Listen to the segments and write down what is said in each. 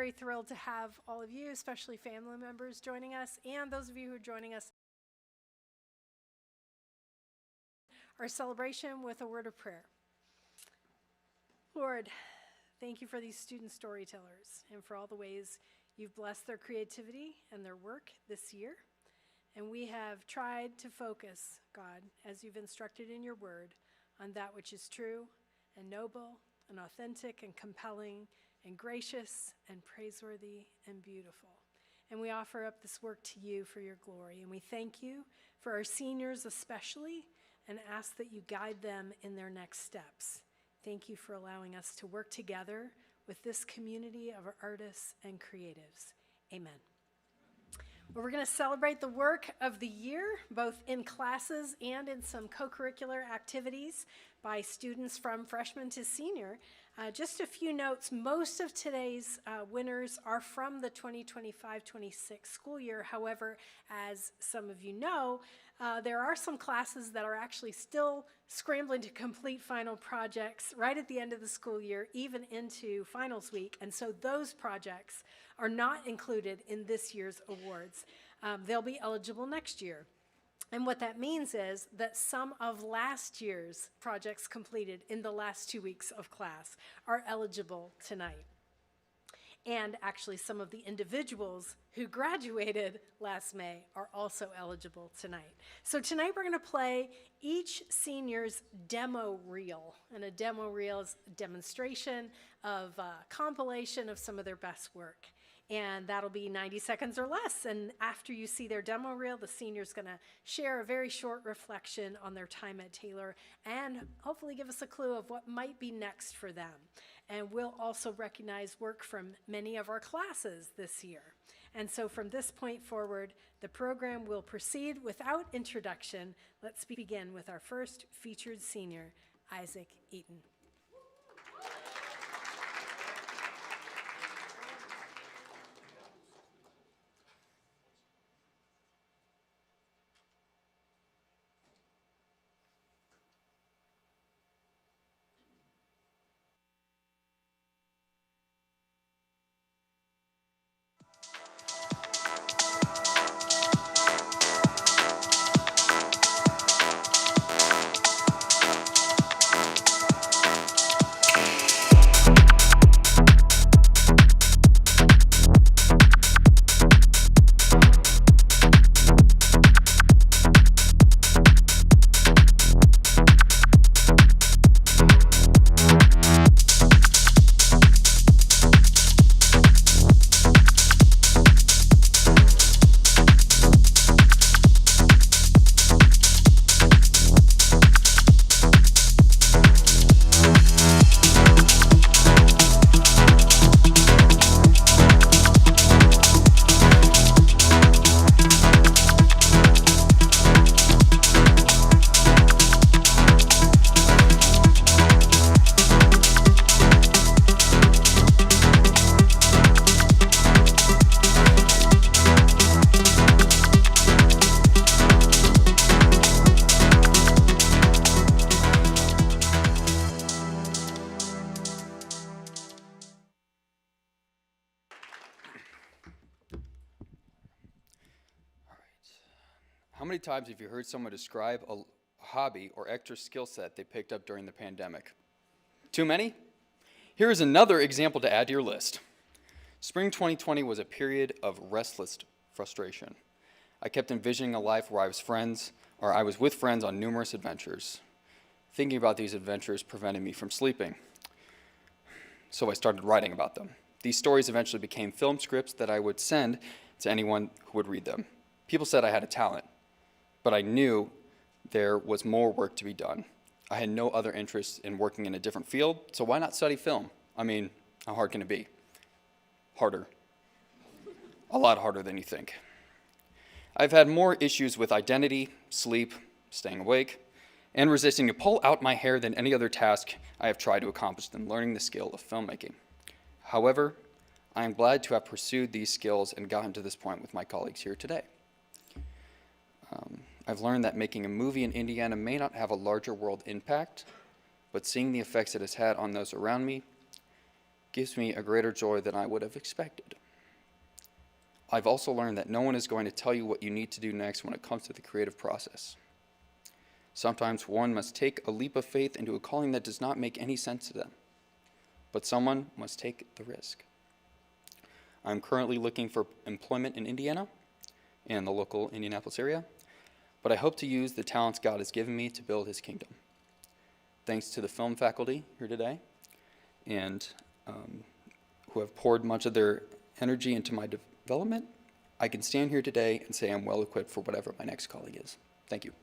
very thrilled to have all of you, especially family members, joining us, and those of you who are joining us our celebration with a word of prayer. Lord, thank you for these student storytellers and for all the ways you've blessed their creativity and their work this year. And we have tried to focus, God, as you've instructed in your word, on that which is true and noble and authentic and compelling and gracious and praiseworthy and beautiful. And we offer up this work to you for your glory. And we thank you for our seniors especially, and ask that you guide them in their next steps. Thank you for allowing us to work together with this community of artists and creatives. Amen. Well, we're going to celebrate the work of the year, both in classes and in some co-curricular activities by students from freshman to senior. Just a few notes. Most of today's winners are from the 2025-26 school year. However, as some of you know, there are some classes that are actually still scrambling to complete final projects right at the end of the school year, even into finals week. And so those projects are not included in this year's awards. They'll be eligible next year. And what that means is that some of last year's projects completed in the last 2 weeks of class are eligible tonight. And actually, some of the individuals who graduated last May are also eligible tonight. So tonight we're going to play each senior's demo reel. And a demo reel is a demonstration of a compilation of some of their best work. And that'll be 90 seconds or less. And after you see their demo reel, the senior's going to share a very short reflection on their time at Taylor and hopefully give us a clue of what might be next for them. And we'll also recognize work from many of our classes this year. And so from this point forward, the program will proceed without introduction. Let's begin with our first featured senior, Isaac Eaton. How many times have you heard someone describe a hobby or extra skill set they picked up during the pandemic? Too many? Here is another example to add to your list. Spring 2020 was a period of restless frustration. I kept envisioning a life where I was with friends on numerous adventures. Thinking about these adventures prevented me from sleeping. So I started writing about them. These stories eventually became film scripts that I would send to anyone who would read them. People said I had a talent, but I knew there was more work to be done. I had no other interest in working in a different field, so why not study film? I mean, how hard can it be? Harder. A lot harder than you think. I've had more issues with identity, sleep, staying awake, and resisting to pull out my hair than any other task I have tried to accomplish than learning the skill of filmmaking. However, I am glad to have pursued these skills and gotten to this point with my colleagues here today. I've learned that making a movie in Indiana may not have a larger world impact, but seeing the effects it has had on those around me gives me a greater joy than I would have expected. I've also learned that no one is going to tell you what you need to do next when it comes to the creative process. Sometimes one must take a leap of faith into a calling that does not make any sense to them, but someone must take the risk. I'm currently looking for employment in Indiana and the local Indianapolis area, but I hope to use the talents God has given me to build his kingdom. Thanks to the film faculty here today and who have poured much of their energy into my development, I can stand here today and say I'm well equipped for whatever my next calling is. Thank you.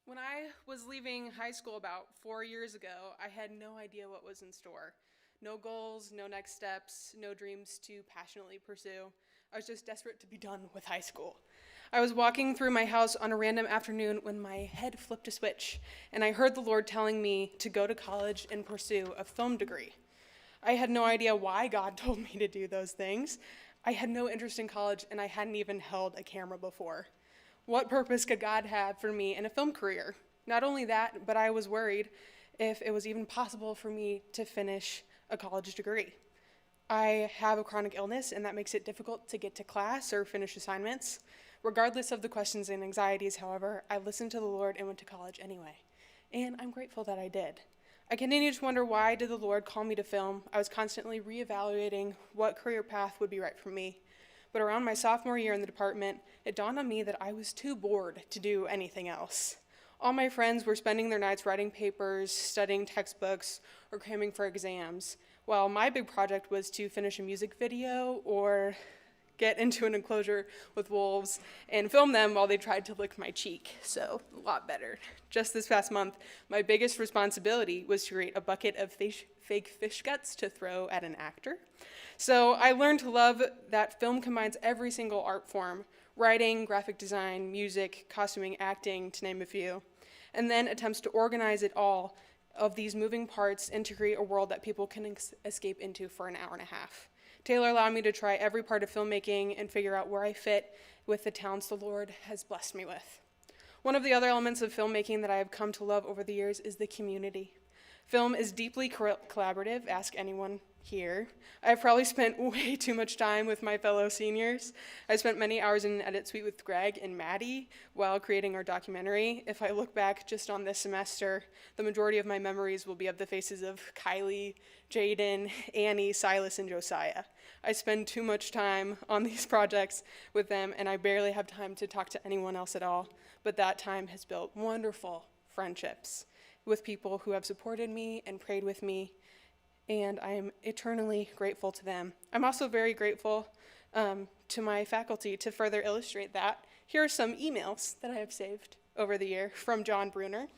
When I was leaving high school about 4 years ago, I had no idea what was in store. No goals, no next steps, no dreams to passionately pursue. I was just desperate to be done with high school. I was walking through my house on a random afternoon when my head flipped a switch, and I heard the Lord telling me to go to college and pursue a film degree. I had no idea why God told me to do those things. I had no interest in college, and I hadn't even held a camera before. What purpose could God have for me in a film career? Not only that, but I was worried if it was even possible for me to finish a college degree. I have a chronic illness, and that makes it difficult to get to class or finish assignments. Regardless of the questions and anxieties, however, I listened to the Lord and went to college anyway. And I'm grateful that I did. I continue to wonder, why did the Lord call me to film? I was constantly reevaluating what career path would be right for me. But around my sophomore year in the department, it dawned on me that I was too bored to do anything else. All my friends were spending their nights writing papers, studying textbooks, or cramming for exams, while my big project was to finish a music video or get into an enclosure with wolves and film them while they tried to lick my cheek. So, a lot better. Just this past month, my biggest responsibility was to create a bucket of fake fish guts to throw at an actor. So I learned to love that film combines every single art form: writing, graphic design, music, costuming, acting, to name a few, and then attempts to organize it all of these moving parts and to create a world that people can escape into for an hour and a half. Taylor allowed me to try every part of filmmaking and figure out where I fit with the talents the Lord has blessed me with. One of the other elements of filmmaking that I have come to love over the years is the community. Film is deeply collaborative, ask anyone here. I've probably spent way too much time with my fellow seniors. I spent many hours in an edit suite with Greg and Maddie while creating our documentary. If I look back just on this semester, the majority of my memories will be of the faces of Kylie, Jaden, Annie, Silas, and Josiah. I spend too much time on these projects with them, and I barely have time to talk to anyone else at all. But that time has built wonderful friendships with people who have supported me and prayed with me, and I am eternally grateful to them. I'm also very grateful to my faculty. To further illustrate that, here are some emails that I have saved over the year from John Bruner.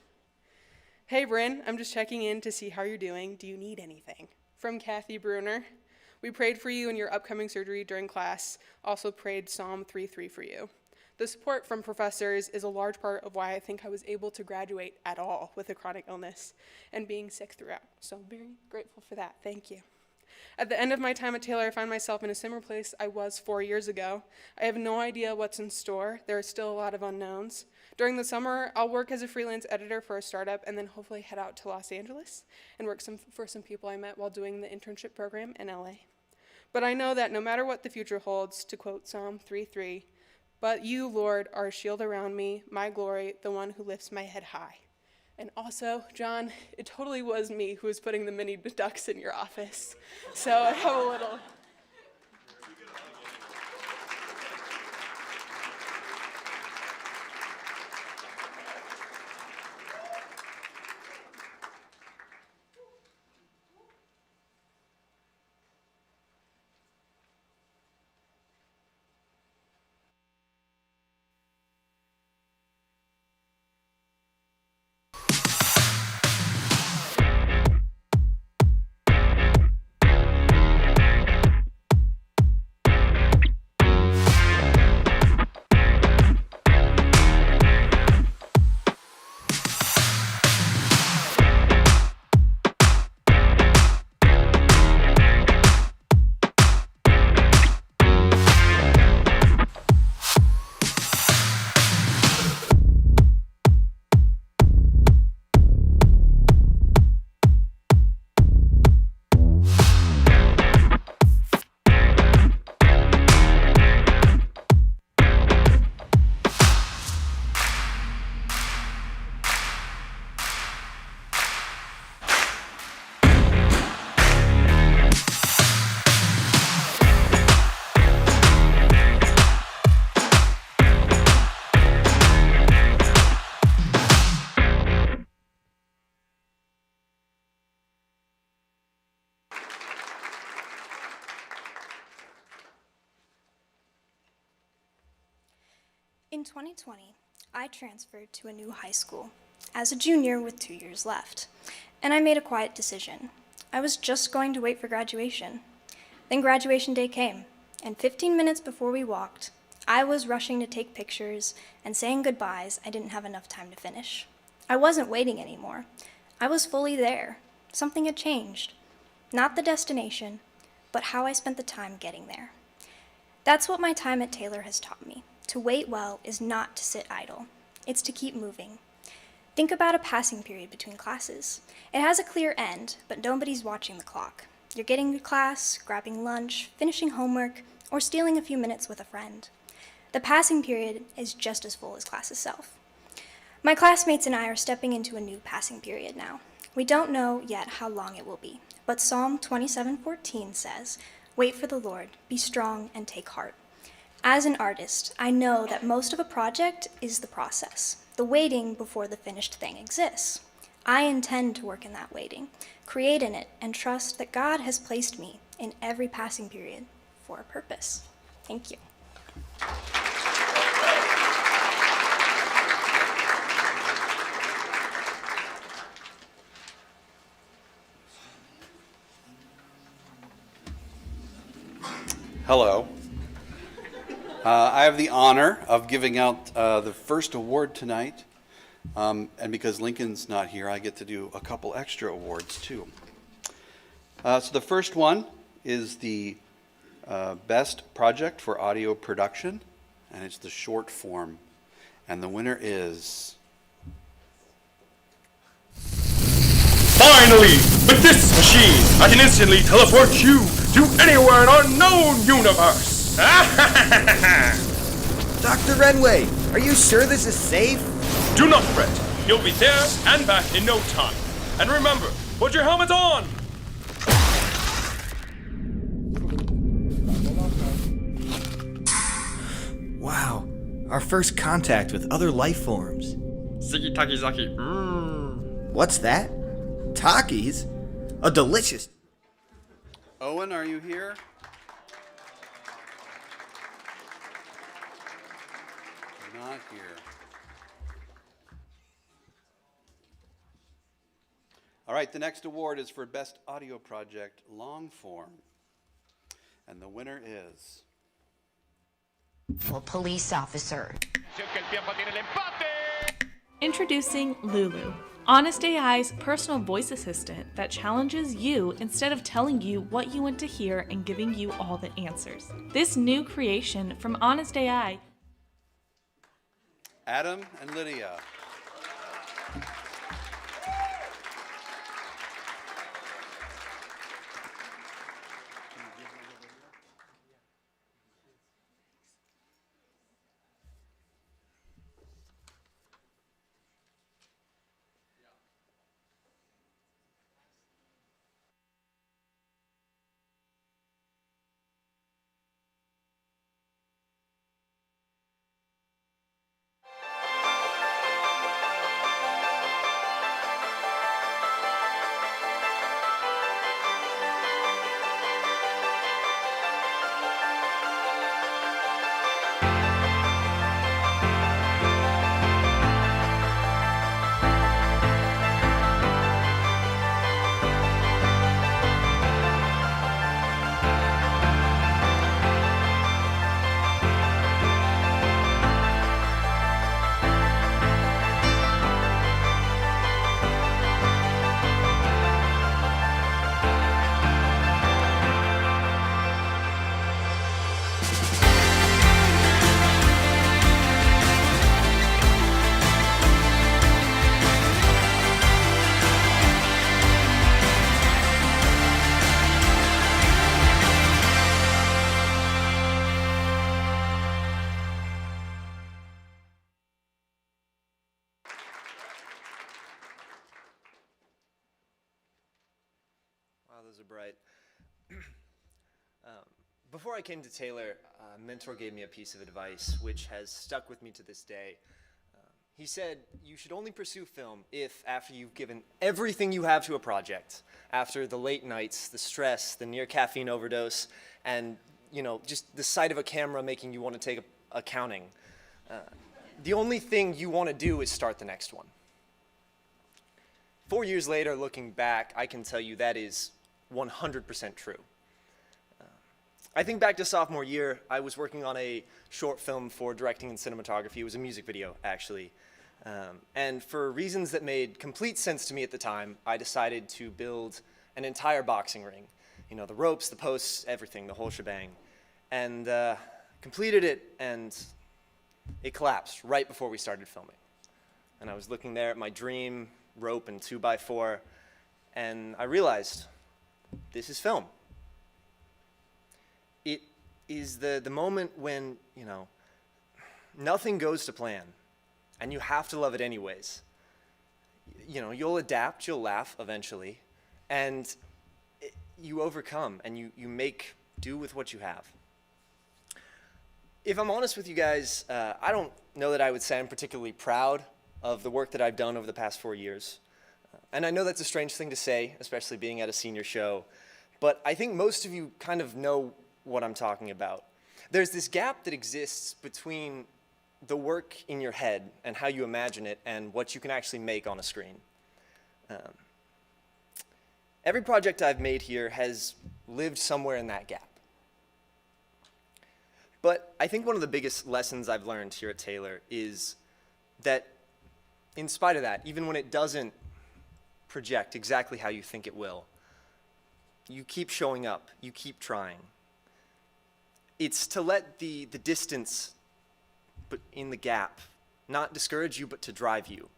Hey Bryn, I'm just checking in to see how you're doing. Do you need anything? From Kathy Bruner. We prayed for you in your upcoming surgery during class. Also prayed Psalm 3:3 for you. The support from professors is a large part of why I think I was able to graduate at all with a chronic illness and being sick throughout. So I'm very grateful for that. Thank you. At the end of my time at Taylor, I find myself in a similar place I was 4 years ago. I have no idea what's in store. There are still a lot of unknowns. During the summer, I'll work as a freelance editor for a startup and then hopefully head out to Los Angeles and work for some people I met while doing the internship program in LA. But I know that no matter what the future holds, to quote Psalm 3:3, "But you, Lord, are a shield around me, my glory, the one who lifts my head high." And also, John, it totally was me who was putting the mini ducks in your office. So I have a little. In 2020, I transferred to a new high school as a junior with 2 years left, and I made a quiet decision. I was just going to wait for graduation. Then graduation day came, and 15 minutes before we walked, I was rushing to take pictures and saying goodbyes I didn't have enough time to finish. I wasn't waiting anymore. I was fully there. Something had changed. Not the destination, but how I spent the time getting there. That's what my time at Taylor has taught me. To wait well is not to sit idle. It's to keep moving. Think about a passing period between classes. It has a clear end, but nobody's watching the clock. You're getting to class, grabbing lunch, finishing homework, or stealing a few minutes with a friend. The passing period is just as full as class itself. My classmates and I are stepping into a new passing period now. We don't know yet how long it will be, but Psalm 27:14 says, "Wait for the Lord, be strong and take heart." As an artist, I know that most of a project is the process, the waiting before the finished thing exists. I intend to work in that waiting, create in it, and trust that God has placed me in every passing period for a purpose. Thank you. Hello. I have the honor of giving out the first award tonight. And because Lincoln's not here, I get to do a couple extra awards too. So the first one is the Best Project for Audio Production, and it's the short form. And the winner is... Finally! With this machine, I can instantly teleport you to anywhere in our known universe! Dr. Renway, are you sure this is safe? Do not fret. You'll be there and back in no time. And remember, put your helmet on! Wow, our first contact with other life forms. Ziki Taki Zaki. What's that? Takis? A delicious... Owen, are you here? Not here. All right, the next award is for Best Audio Project Long Form. And the winner is... Police officer. Introducing Lulu, Honest AI's personal voice assistant that challenges you instead of telling you what you want to hear and giving you all the answers. This new creation from Honest AI. Adam and Lydia. Wow, those are bright. Before I came to Taylor, a mentor gave me a piece of advice which has stuck with me to this day. He said, you should only pursue film if, after you've given everything you have to a project, after the late nights, the stress, the near caffeine overdose, and just the sight of a camera making you want to take accounting, the only thing you want to do is start the next one. 4 years later, looking back, I can tell you that is 100% true. I think back to sophomore year, I was working on a short film for directing and cinematography. It was a music video, actually. And for reasons that made complete sense to me at the time, I decided to build an entire boxing ring. The ropes, the posts, everything, the whole shebang. And completed it, and it collapsed right before we started filming. And I was looking there at my dream rope and 2x4, and I realized, this is film. It is the moment when, nothing goes to plan, and you have to love it anyways. You'll adapt, you'll laugh eventually, and you overcome, and you make do with what you have. If I'm honest with you guys, I don't know that I would say I'm particularly proud of the work that I've done over the past 4 years. And I know that's a strange thing to say, especially being at a senior show, but I think most of you kind of know what I'm talking about. There's this gap that exists between the work in your head and how you imagine it and what you can actually make on a screen. Every project I've made here has lived somewhere in that gap. But I think one of the biggest lessons I've learned here at Taylor is that in spite of that, even when it doesn't project exactly how you think it will, you keep showing up, you keep trying. It's to let the distance but in the gap not discourage you, but to drive you.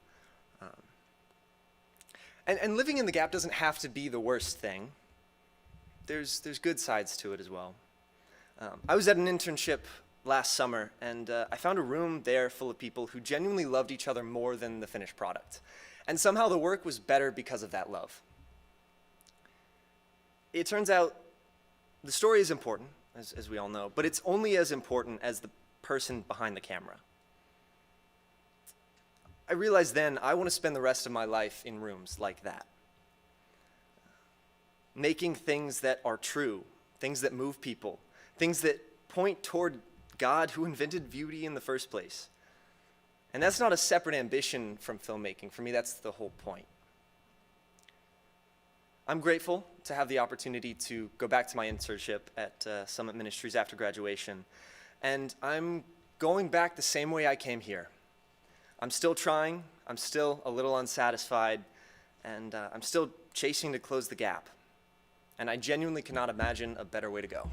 And living in the gap doesn't have to be the worst thing. There's good sides to it as well. I was at an internship last summer, and I found a room there full of people who genuinely loved each other more than the finished product. And somehow the work was better because of that love. It turns out the story is important, as we all know, but it's only as important as the person behind the camera. I realized then I want to spend the rest of my life in rooms like that. Making things that are true, things that move people, things that point toward God who invented beauty in the first place. And that's not a separate ambition from filmmaking. For me, that's the whole point. I'm grateful to have the opportunity to go back to my internship at Summit Ministries after graduation. And I'm going back the same way I came here. I'm still trying, I'm still a little unsatisfied, and I'm still chasing to close the gap. And I genuinely cannot imagine a better way to go.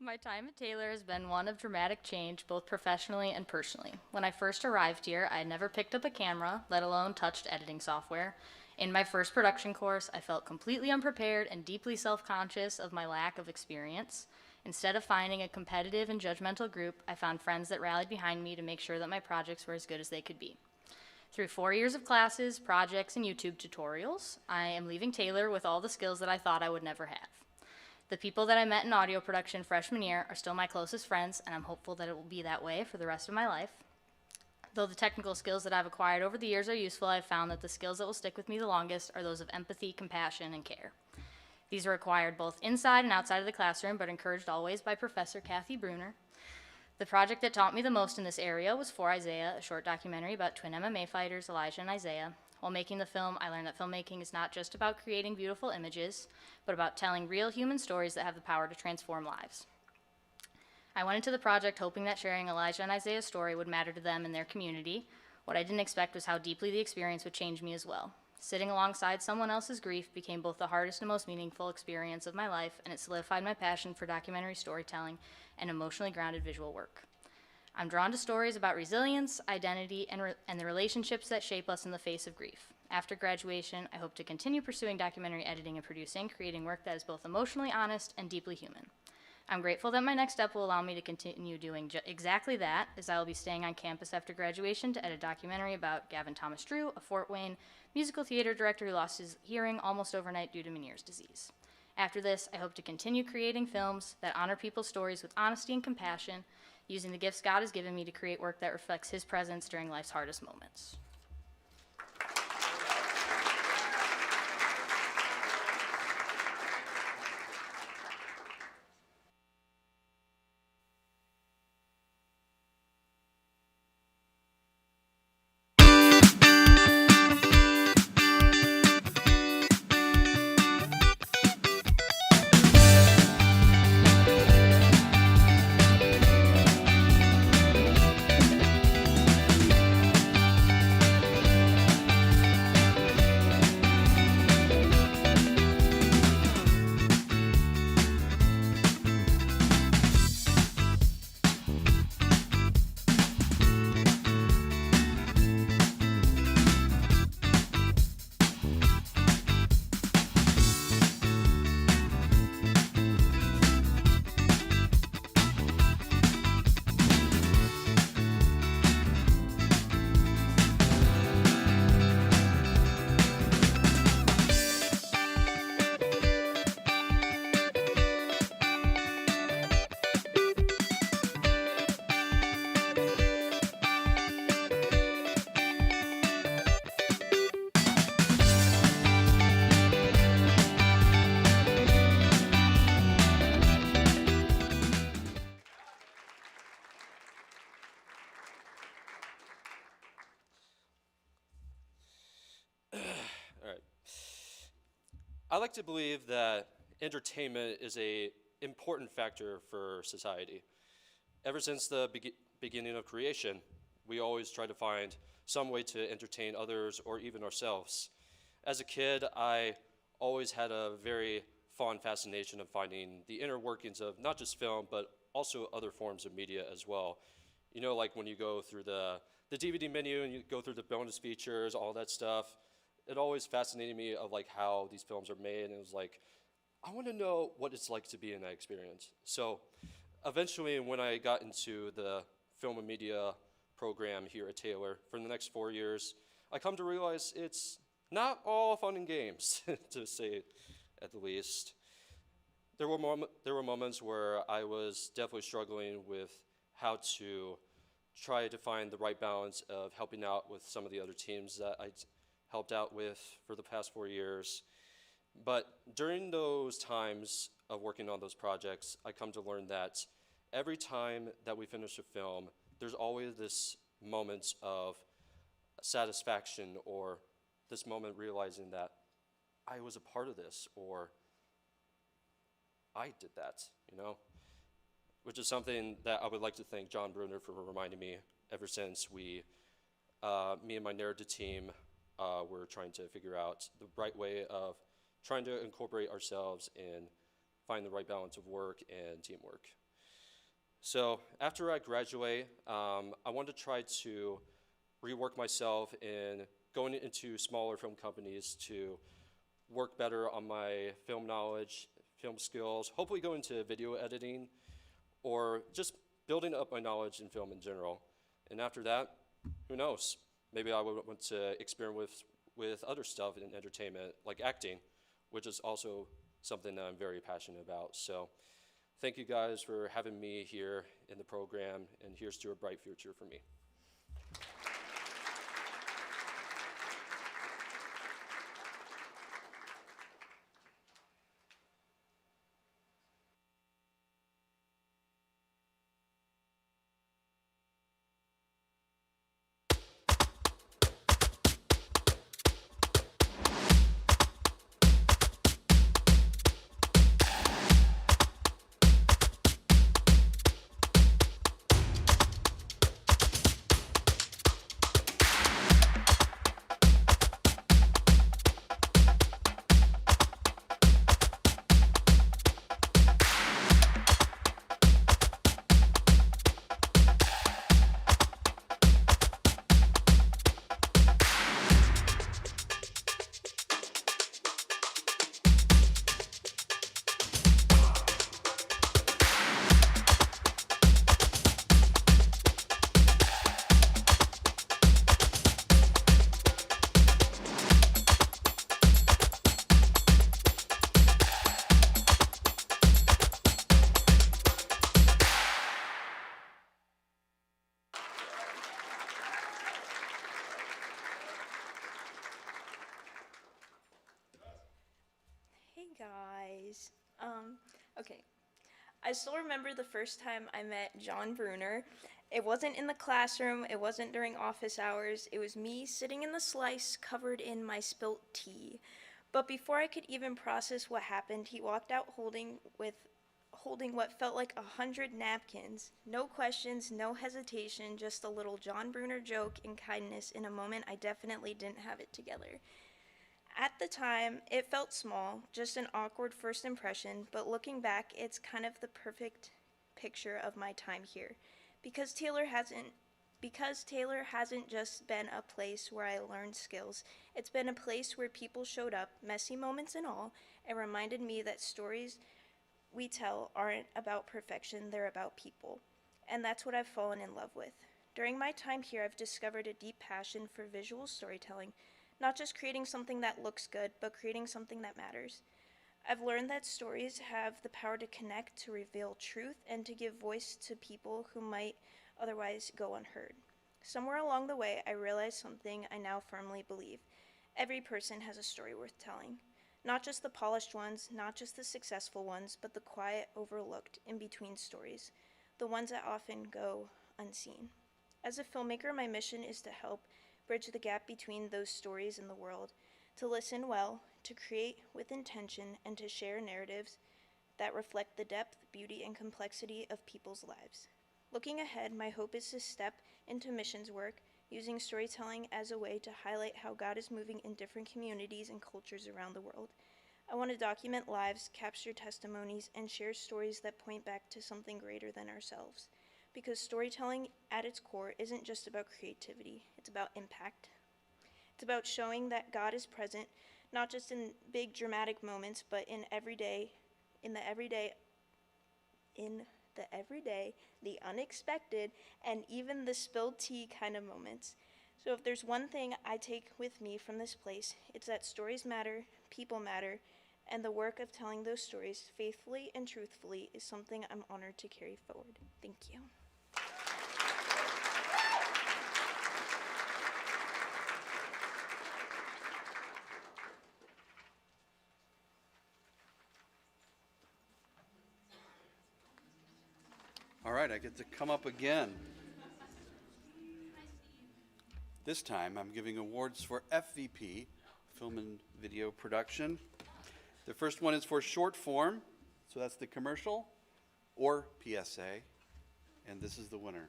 My time at Taylor has been one of dramatic change, both professionally and personally. When I first arrived here, I had never picked up a camera, let alone touched editing software. In my first production course, I felt completely unprepared and deeply self-conscious of my lack of experience. Instead of finding a competitive and judgmental group, I found friends that rallied behind me to make sure that my projects were as good as they could be. Through 4 years of classes, projects, and YouTube tutorials, I am leaving Taylor with all the skills that I thought I would never have. The people that I met in audio production freshman year are still my closest friends, and I'm hopeful that it will be that way for the rest of my life. Though the technical skills that I've acquired over the years are useful, I've found that the skills that will stick with me the longest are those of empathy, compassion, and care. These are acquired both inside and outside of the classroom, but encouraged always by Professor Kathy Bruner. The project that taught me the most in this area was For Isaiah, a short documentary about twin MMA fighters, Elijah and Isaiah. While making the film, I learned that filmmaking is not just about creating beautiful images, but about telling real human stories that have the power to transform lives. I went into the project hoping that sharing Elijah and Isaiah's story would matter to them and their community. What I didn't expect was how deeply the experience would change me as well. Sitting alongside someone else's grief became both the hardest and most meaningful experience of my life, and it solidified my passion for documentary storytelling and emotionally grounded visual work. I'm drawn to stories about resilience, identity, and the relationships that shape us in the face of grief. After graduation, I hope to continue pursuing documentary editing and producing, creating work that is both emotionally honest and deeply human. I'm grateful that my next step will allow me to continue doing exactly that, as I will be staying on campus after graduation to edit a documentary about Gavin Thomas Drew, a Fort Wayne musical theater director who lost his hearing almost overnight due to Meniere's disease. After this, I hope to continue creating films that honor people's stories with honesty and compassion, using the gifts God has given me to create work that reflects His presence during life's hardest moments. I like to believe that entertainment is an important factor for society. Ever since the beginning of creation, we always try to find some way to entertain others or even ourselves. As a kid, I always had a very fond fascination of finding the inner workings of not just film, but also other forms of media as well. You know, like when you go through the DVD menu and you go through the bonus features, all that stuff, it always fascinated me of like how these films are made, and it was like, I want to know what it's like to be in that experience. So eventually, when I got into the film and media program here at Taylor for the next 4 years, I come to realize it's not all fun and games, to say at the least. There were moments where I was definitely struggling with how to try to find the right balance of helping out with some of the other teams that I helped out with for the past 4 years. But during those times of working on those projects, I come to learn that every time that we finish a film, there's always this moment of satisfaction, or this moment realizing that I was a part of this, or I did that, you know? Which is something that I would like to thank John Bruner for reminding me ever since me and my narrative team were trying to figure out the right way of trying to incorporate ourselves and find the right balance of work and teamwork. So after I graduate, I want to try to rework myself in going into smaller film companies to work better on my film knowledge, film skills, hopefully go into video editing, or just building up my knowledge in film in general. And after that, who knows? Maybe I would want to experiment with other stuff in entertainment, like acting, which is also something that I'm very passionate about. So thank you guys for having me here in the program, and here's to a bright future for me. Hey guys. Okay. I still remember the first time I met John Bruner. It wasn't in the classroom, it wasn't during office hours, it was me sitting in the slice covered in my spilt tea. But before I could even process what happened, he walked out holding what felt like 100 napkins. No questions, no hesitation, just a little John Bruner joke and kindness in a moment I definitely didn't have it together. At the time, it felt small, just an awkward first impression, but looking back, it's kind of the perfect picture of my time here. Because Taylor hasn't just been a place where I learned skills, it's been a place where people showed up, messy moments and all, and reminded me that stories we tell aren't about perfection, they're about people. And that's what I've fallen in love with. During my time here, I've discovered a deep passion for visual storytelling, not just creating something that looks good, but creating something that matters. I've learned that stories have the power to connect, to reveal truth, and to give voice to people who might otherwise go unheard. Somewhere along the way, I realized something I now firmly believe. Every person has a story worth telling. Not just the polished ones, not just the successful ones, but the quiet, overlooked, in-between stories, the ones that often go unseen. As a filmmaker, my mission is to help bridge the gap between those stories and the world, to listen well, to create with intention, and to share narratives that reflect the depth, beauty, and complexity of people's lives. Looking ahead, my hope is to step into missions work, using storytelling as a way to highlight how God is moving in different communities and cultures around the world. I want to document lives, capture testimonies, and share stories that point back to something greater than ourselves. Because storytelling at its core isn't just about creativity, it's about impact. It's about showing that God is present, not just in big dramatic moments, but in the everyday, the unexpected, and even the spilled tea kind of moments. So if there's one thing I take with me from this place, it's that stories matter, people matter, and the work of telling those stories faithfully and truthfully is something I'm honored to carry forward. Thank you. All right, I get to come up again. This time, I'm giving awards for FVP, Film and Video Production. The first one is for short form, so that's the commercial, or PSA, and this is the winner.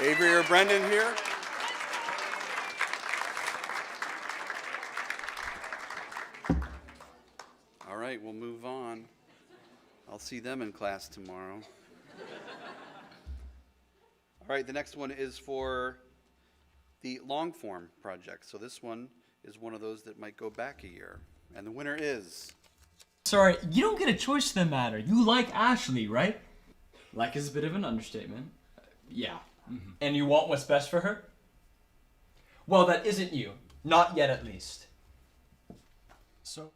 Avery or Brendan here? All right, we'll move on. I'll see them in class tomorrow. All right, the next one is for the long form project. So this one is one of those that might go back a year. And the winner is... Sorry, you don't get a choice in the matter. You like Ashley, right? Like is a bit of an understatement. Yeah. Mm-hmm. And you want what's best for her? Well, that isn't you. Not yet, at least. So?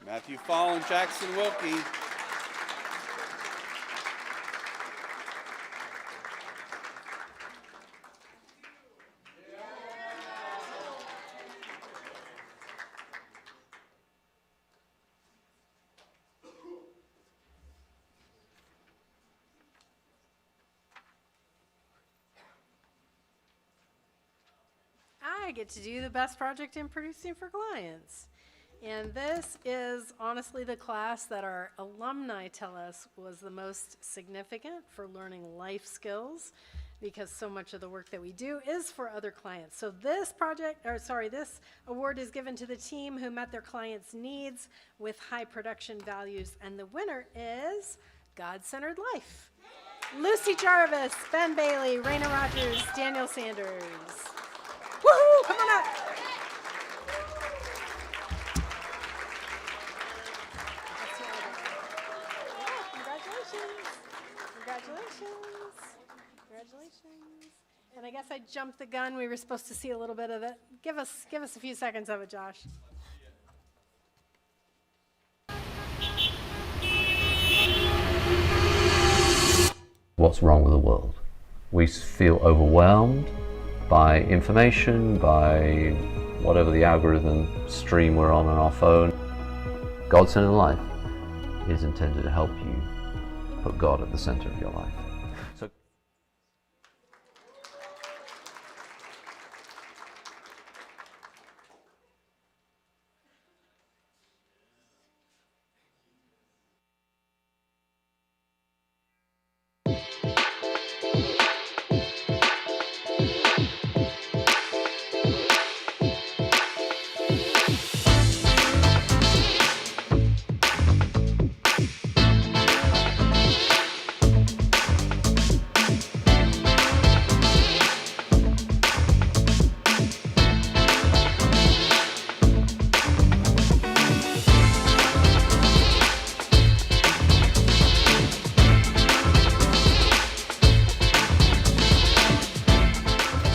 Matthew Fall and Jackson Wilkie. I get to do the best project in producing for clients. And this is honestly the class that our alumni tell us was the most significant for learning life skills, because so much of the work that we do is for other clients. So this this award is given to the team who met their clients' needs with high production values, and the winner is God-Centered Life. Lucy Jarvis, Ben Bailey, Raina Rogers, Daniel Sanders. Woohoo! Come on up. Congratulations. And I guess I jumped the gun. We were supposed to see a little bit of it. Give us a few seconds of it, Josh. What's wrong with the world? We feel overwhelmed by information, by whatever the algorithm stream we're on our phone. God-Centered Life is intended to help you put God at the center of your life. So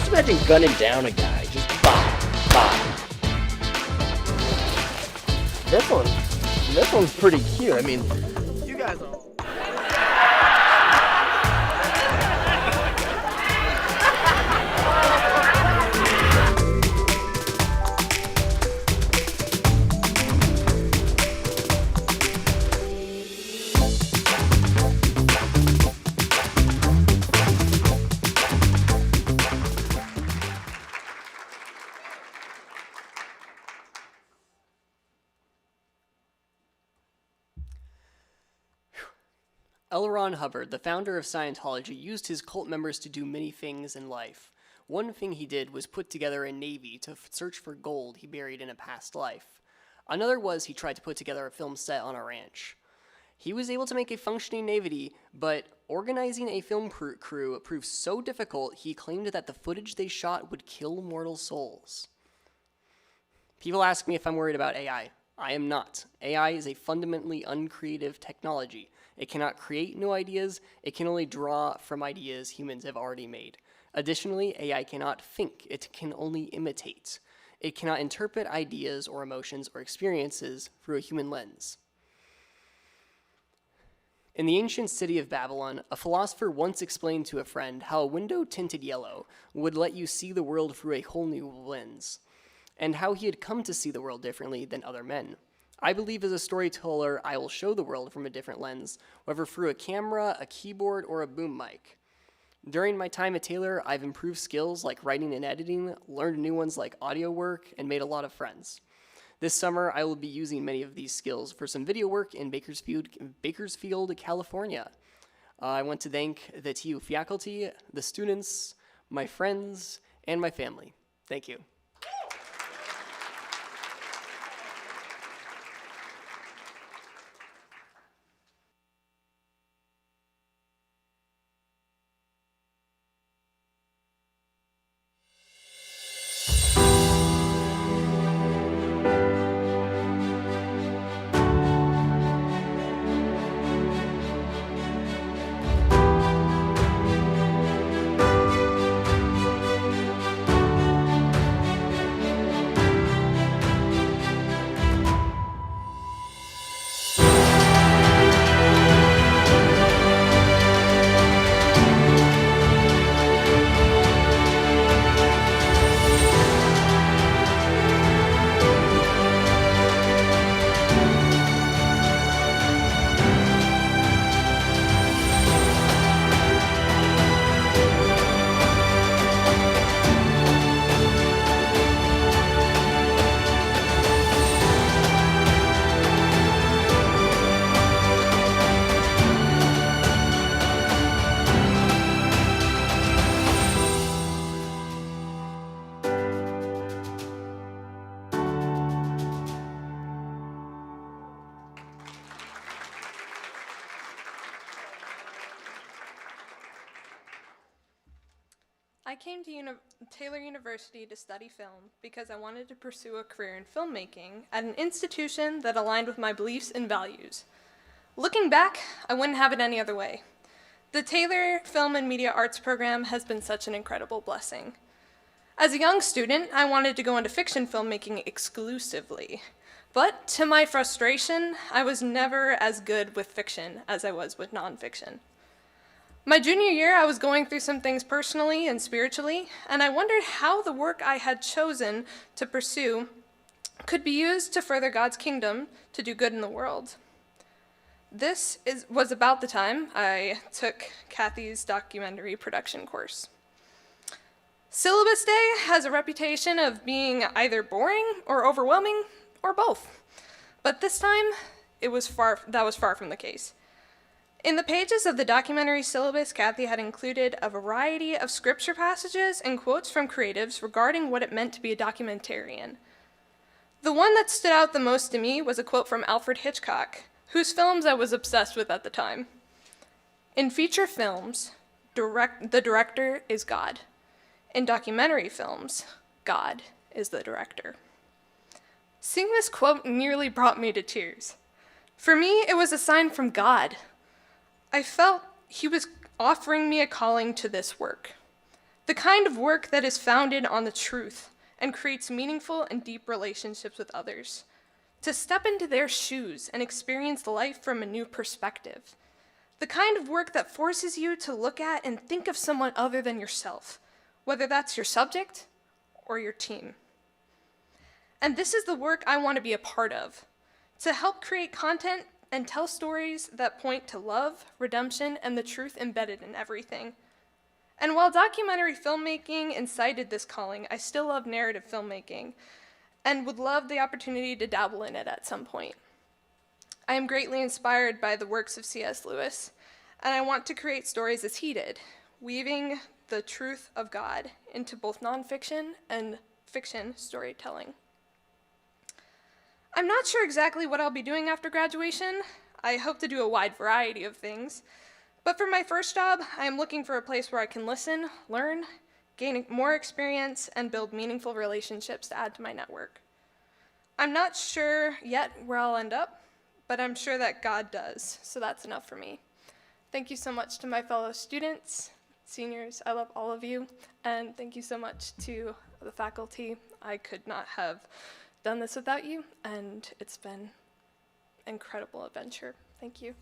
imagine gunning down a guy, just bop, bop. This one's pretty cute. I mean, you guys are... L. Ron Hubbard, the founder of Scientology, used his cult members to do many things in life. One thing he did was put together a navy to search for gold he buried in a past life. Another was he tried to put together a film set on a ranch. He was able to make a functioning navy, but organizing a film crew proved so difficult he claimed that the footage they shot would kill mortal souls. People ask me if I'm worried about AI. I am not. AI is a fundamentally uncreative technology. It cannot create new ideas, it can only draw from ideas humans have already made. Additionally, AI cannot think, it can only imitate. It cannot interpret ideas or emotions or experiences through a human lens. In the ancient city of Babylon, a philosopher once explained to a friend how a window tinted yellow would let you see the world through a whole new lens, and how he had come to see the world differently than other men. I believe as a storyteller, I will show the world from a different lens, whether through a camera, a keyboard, or a boom mic. During my time at Taylor, I've improved skills like writing and editing, learned new ones like audio work, and made a lot of friends. This summer, I will be using many of these skills for some video work in Bakersfield, California. I want to thank the TU faculty, the students, my friends, and my family. Thank you. I came to Taylor University to study film because I wanted to pursue a career in filmmaking at an institution that aligned with my beliefs and values. Looking back, I wouldn't have it any other way. The Taylor Film and Media Arts program has been such an incredible blessing. As a young student, I wanted to go into fiction filmmaking exclusively. But to my frustration, I was never as good with fiction as I was with nonfiction. My junior year, I was going through some things personally and spiritually, and I wondered how the work I had chosen to pursue could be used to further God's kingdom, to do good in the world. This was about the time I took Kathy's documentary production course. Syllabus day has a reputation of being either boring or overwhelming, or both. But this time, that was far from the case. In the pages of the documentary syllabus, Kathy had included a variety of scripture passages and quotes from creatives regarding what it meant to be a documentarian. The one that stood out the most to me was a quote from Alfred Hitchcock, whose films I was obsessed with at the time. In feature films, the director is God. In documentary films, God is the director. Seeing this quote nearly brought me to tears. For me, it was a sign from God. I felt he was offering me a calling to this work, the kind of work that is founded on the truth and creates meaningful and deep relationships with others, to step into their shoes and experience life from a new perspective, the kind of work that forces you to look at and think of someone other than yourself, whether that's your subject or your team. And this is the work I want to be a part of, to help create content and tell stories that point to love, redemption, and the truth embedded in everything. And while documentary filmmaking incited this calling, I still love narrative filmmaking and would love the opportunity to dabble in it at some point. I am greatly inspired by the works of C.S. Lewis, and I want to create stories as he did, weaving the truth of God into both nonfiction and fiction storytelling. I'm not sure exactly what I'll be doing after graduation. I hope to do a wide variety of things. But for my first job, I am looking for a place where I can listen, learn, gain more experience, and build meaningful relationships to add to my network. I'm not sure yet where I'll end up, but I'm sure that God does, so that's enough for me. Thank you so much to my fellow students, seniors, I love all of you, and thank you so much to the faculty. I could not have done this without you, and it's been an incredible adventure. Thank you.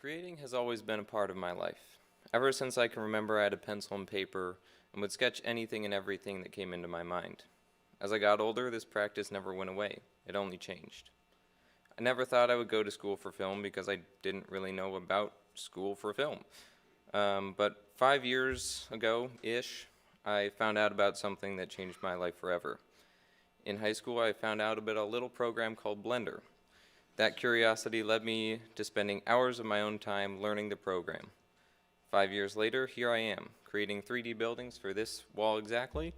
Creating has always been a part of my life. Ever since I can remember, I had a pencil and paper and would sketch anything and everything that came into my mind. As I got older, this practice never went away. It only changed. I never thought I would go to school for film because I didn't really know about school for film. But 5 years ago-ish, I found out about something that changed my life forever. In high school, I found out about a little program called Blender. That curiosity led me to spending hours of my own time learning the program. 5 years later, here I am, creating 3D buildings for this wall exactly,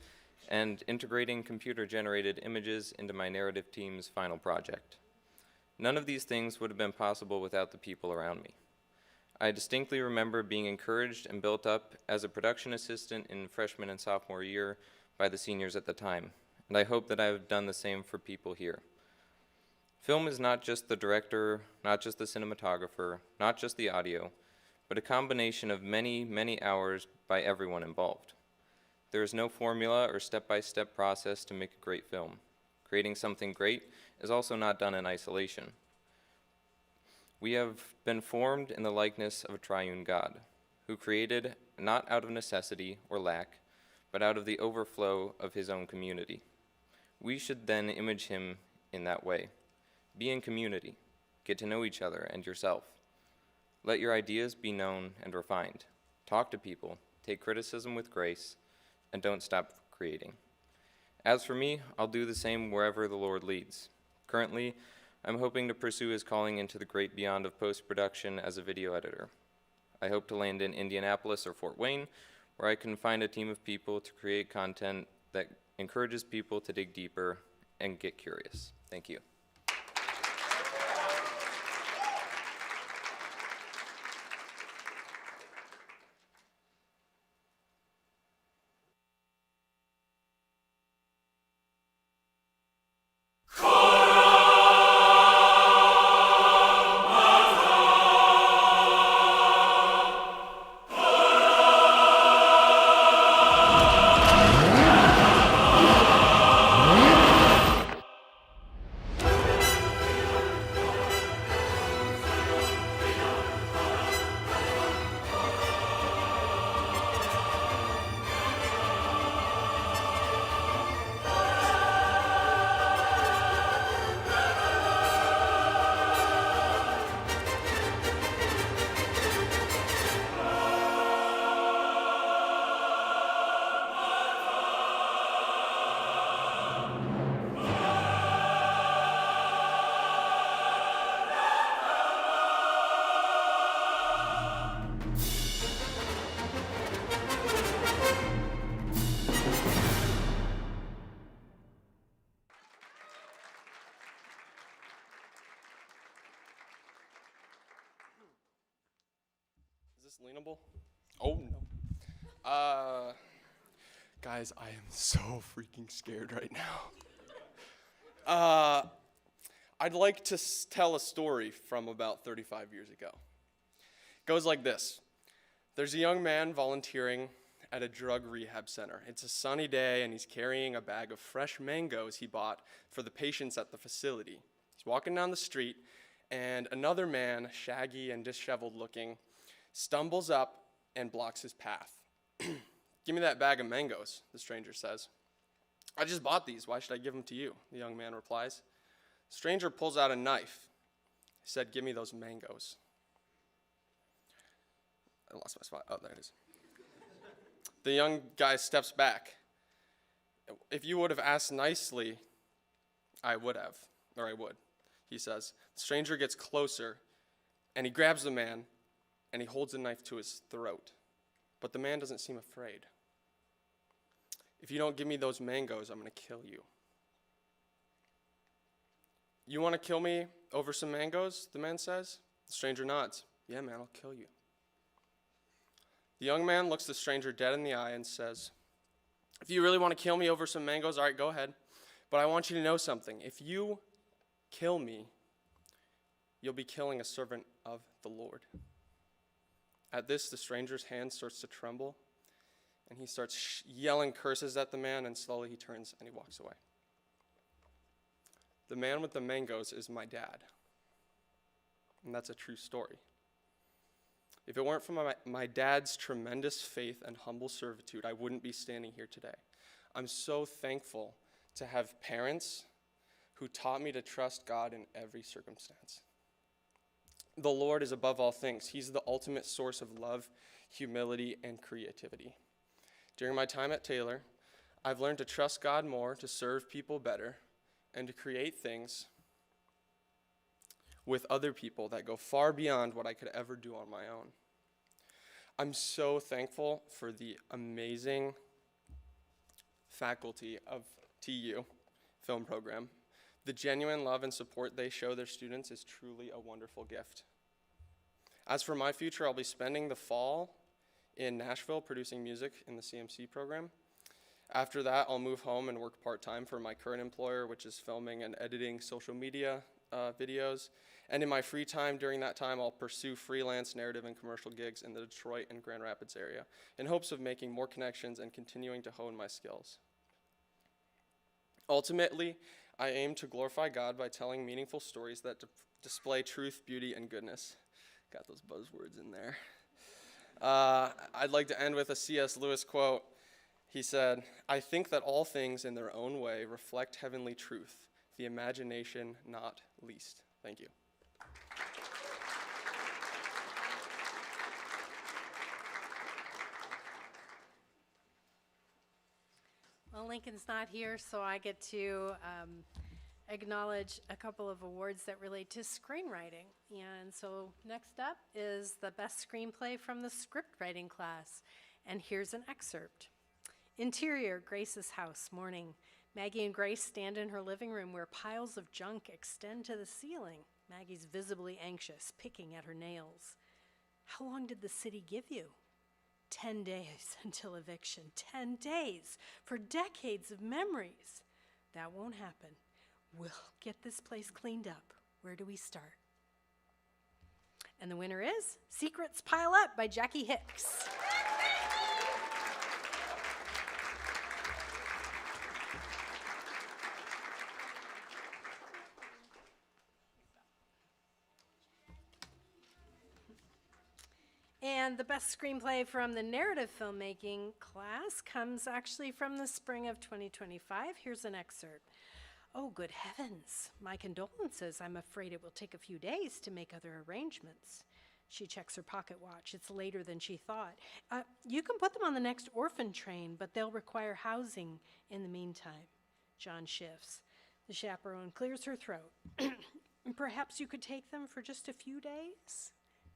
and integrating computer-generated images into my narrative team's final project. None of these things would have been possible without the people around me. I distinctly remember being encouraged and built up as a production assistant in freshman and sophomore year by the seniors at the time, and I hope that I have done the same for people here. Film is not just the director, not just the cinematographer, not just the audio, but a combination of many, many hours by everyone involved. There is no formula or step-by-step process to make a great film. Creating something great is also not done in isolation. We have been formed in the likeness of a triune God, who created not out of necessity or lack, but out of the overflow of his own community. We should then image him in that way. Be in community. Get to know each other and yourself. Let your ideas be known and refined. Talk to people, take criticism with grace, and don't stop creating. As for me, I'll do the same wherever the Lord leads. Currently, I'm hoping to pursue his calling into the great beyond of post-production as a video editor. I hope to land in Indianapolis or Fort Wayne, where I can find a team of people to create content that encourages people to dig deeper and get curious. Thank you. leanable? Oh no. Guys, I am so freaking scared right now. I'd like to tell a story from about 35 years ago. It goes like this. There's a young man volunteering at a drug rehab center. It's a sunny day and he's carrying a bag of fresh mangoes he bought for the patients at the facility. He's walking down the street and another man, shaggy and disheveled looking, stumbles up and blocks his path. "Give me that bag of mangoes," the stranger says. "I just bought these. Why should I give them to you?" the young man replies. The stranger pulls out a knife. He said, "Give me those mangoes." I lost my spot. Oh, there it is. The young guy steps back. "If you would have asked nicely, I would," he says. The stranger gets closer, and he grabs the man, and he holds the knife to his throat. But the man doesn't seem afraid. "If you don't give me those mangoes, I'm going to kill you." "You want to kill me over some mangoes?" the man says. The stranger nods. "Yeah, man, I'll kill you." The young man looks the stranger dead in the eye and says, "If you really want to kill me over some mangoes, all right, go ahead. But I want you to know something. If you kill me, you'll be killing a servant of the Lord." At this, the stranger's hand starts to tremble, and he starts yelling curses at the man, and slowly he turns and he walks away. The man with the mangoes is my dad, and that's a true story. If it weren't for my dad's tremendous faith and humble servitude, I wouldn't be standing here today. I'm so thankful to have parents who taught me to trust God in every circumstance. The Lord is above all things. He's the ultimate source of love, humility, and creativity. During my time at Taylor, I've learned to trust God more, to serve people better, and to create things with other people that go far beyond what I could ever do on my own. I'm so thankful for the amazing faculty of TU film program. The genuine love and support they show their students is truly a wonderful gift. As for my future, I'll be spending the fall in Nashville producing music in the CMC program. After that, I'll move home and work part-time for my current employer, which is filming and editing social media videos. And in my free time during that time, I'll pursue freelance narrative and commercial gigs in the Detroit and Grand Rapids area in hopes of making more connections and continuing to hone my skills. Ultimately, I aim to glorify God by telling meaningful stories that display truth, beauty, and goodness. Got those buzzwords in there. I'd like to end with a C.S. Lewis quote. He said, "I think that all things in their own way reflect heavenly truth, the imagination not least." Thank you. Well, Lincoln's not here, so I get to acknowledge a couple of awards that relate to screenwriting. And so next up is the best screenplay from the script writing class. And here's an excerpt. Interior, Grace's house, morning. Maggie and Grace stand in her living room where piles of junk extend to the ceiling. Maggie's visibly anxious, picking at her nails. How long did the city give you? 10 days until eviction. 10 days for decades of memories. That won't happen. We'll get this place cleaned up. Where do we start? And the winner is Secrets Pile Up by Jackie Hicks. And the best screenplay from the narrative filmmaking class comes actually from the spring of 2025. Here's an excerpt. Oh, good heavens. My condolences. I'm afraid it will take a few days to make other arrangements. She checks her pocket watch. It's later than she thought. You can put them on the next orphan train, but they'll require housing in the meantime. John shifts. The chaperone clears her throat. Perhaps you could take them for just a few days?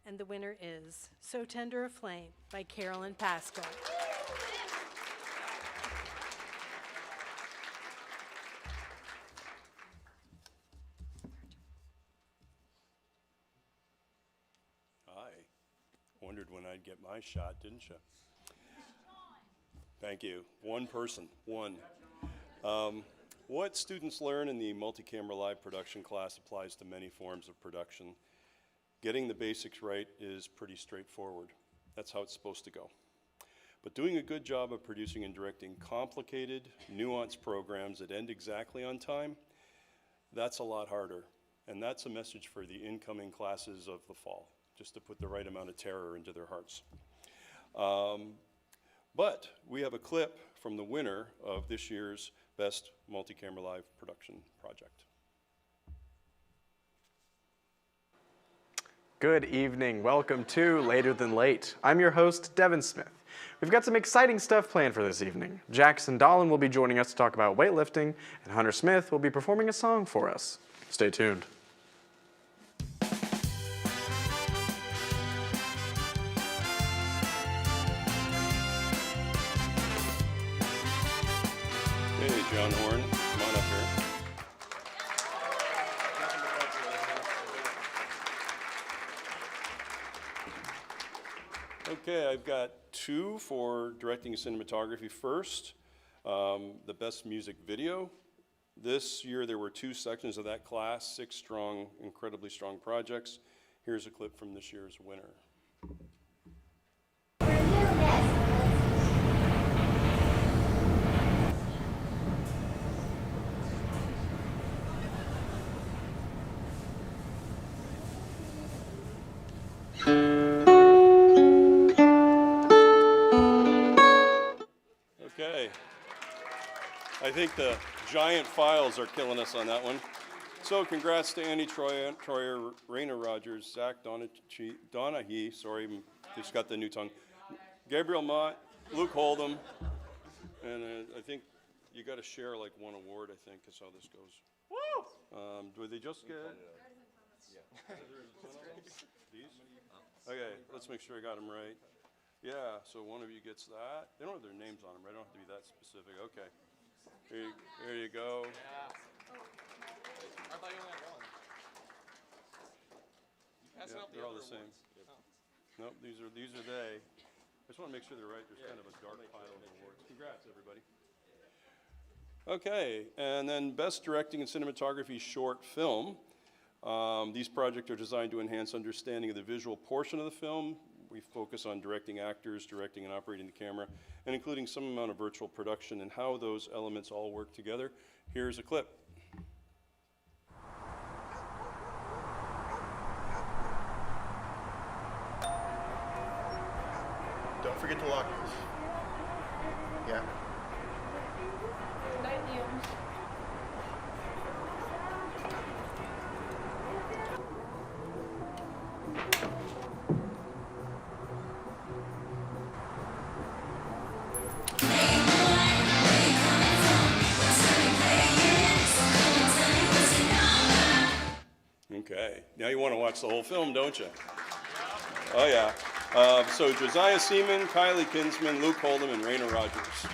And the winner is So Tender a Flame by Carolyn Pascal. I wondered when I'd get my shot, didn't you? Thank you. One person, one. What students learn in the multi-camera live production class applies to many forms of production. Getting the basics right is pretty straightforward. That's how it's supposed to go. But doing a good job of producing and directing complicated, nuanced programs that end exactly on time, that's a lot harder. And that's a message for the incoming classes of the fall, just to put the right amount of terror into their hearts. But we have a clip from the winner of this year's Best Multi-Camera Live Production Project. Good evening. Welcome to Later Than Late. I'm your host, Devin Smith. We've got some exciting stuff planned for this evening. Jackson Dolan will be joining us to talk about weightlifting, and Hunter Smith will be performing a song for us. Stay tuned. Hey, John Horn, come on up here. Okay, I've got two for directing and cinematography first. The best music video. This year there were two sections of that class, 6 strong, incredibly strong projects. Here's a clip from this year's winner. Okay. I think the giant files are killing us on that one. So congrats to Andy Troyer, Raina Rogers, Zach Donahue, sorry, just got the new tongue, Gabriel Mott, Luke Hold'em, and I think you got to share like one award, I think, is how this goes. Woo! Do they just get? These? Okay, let's make sure I got them right. Yeah, so one of you gets that. They don't have their names on them, right? I don't have to be that specific. Okay. Here you go. Yeah. I thought you only had one. You passing out the they're all other the same. ones. Oh. Nope, these are they. I just want to make sure they're right. There's kind of a dark pile of awards. Congrats, everybody. Okay, and then Best Directing and Cinematography Short Film. These projects are designed to enhance understanding of the visual portion of the film. We focus on directing actors, directing and operating the camera, and including some amount of virtual production and how those elements all work together. Here's a clip. Don't forget to lock this. Yeah. Good night, Liam. Okay, now you want to watch the whole film, don't you? Oh yeah. So Josiah Seaman, Kylie Kinsman, Luke Hold'em, and Raina Rogers.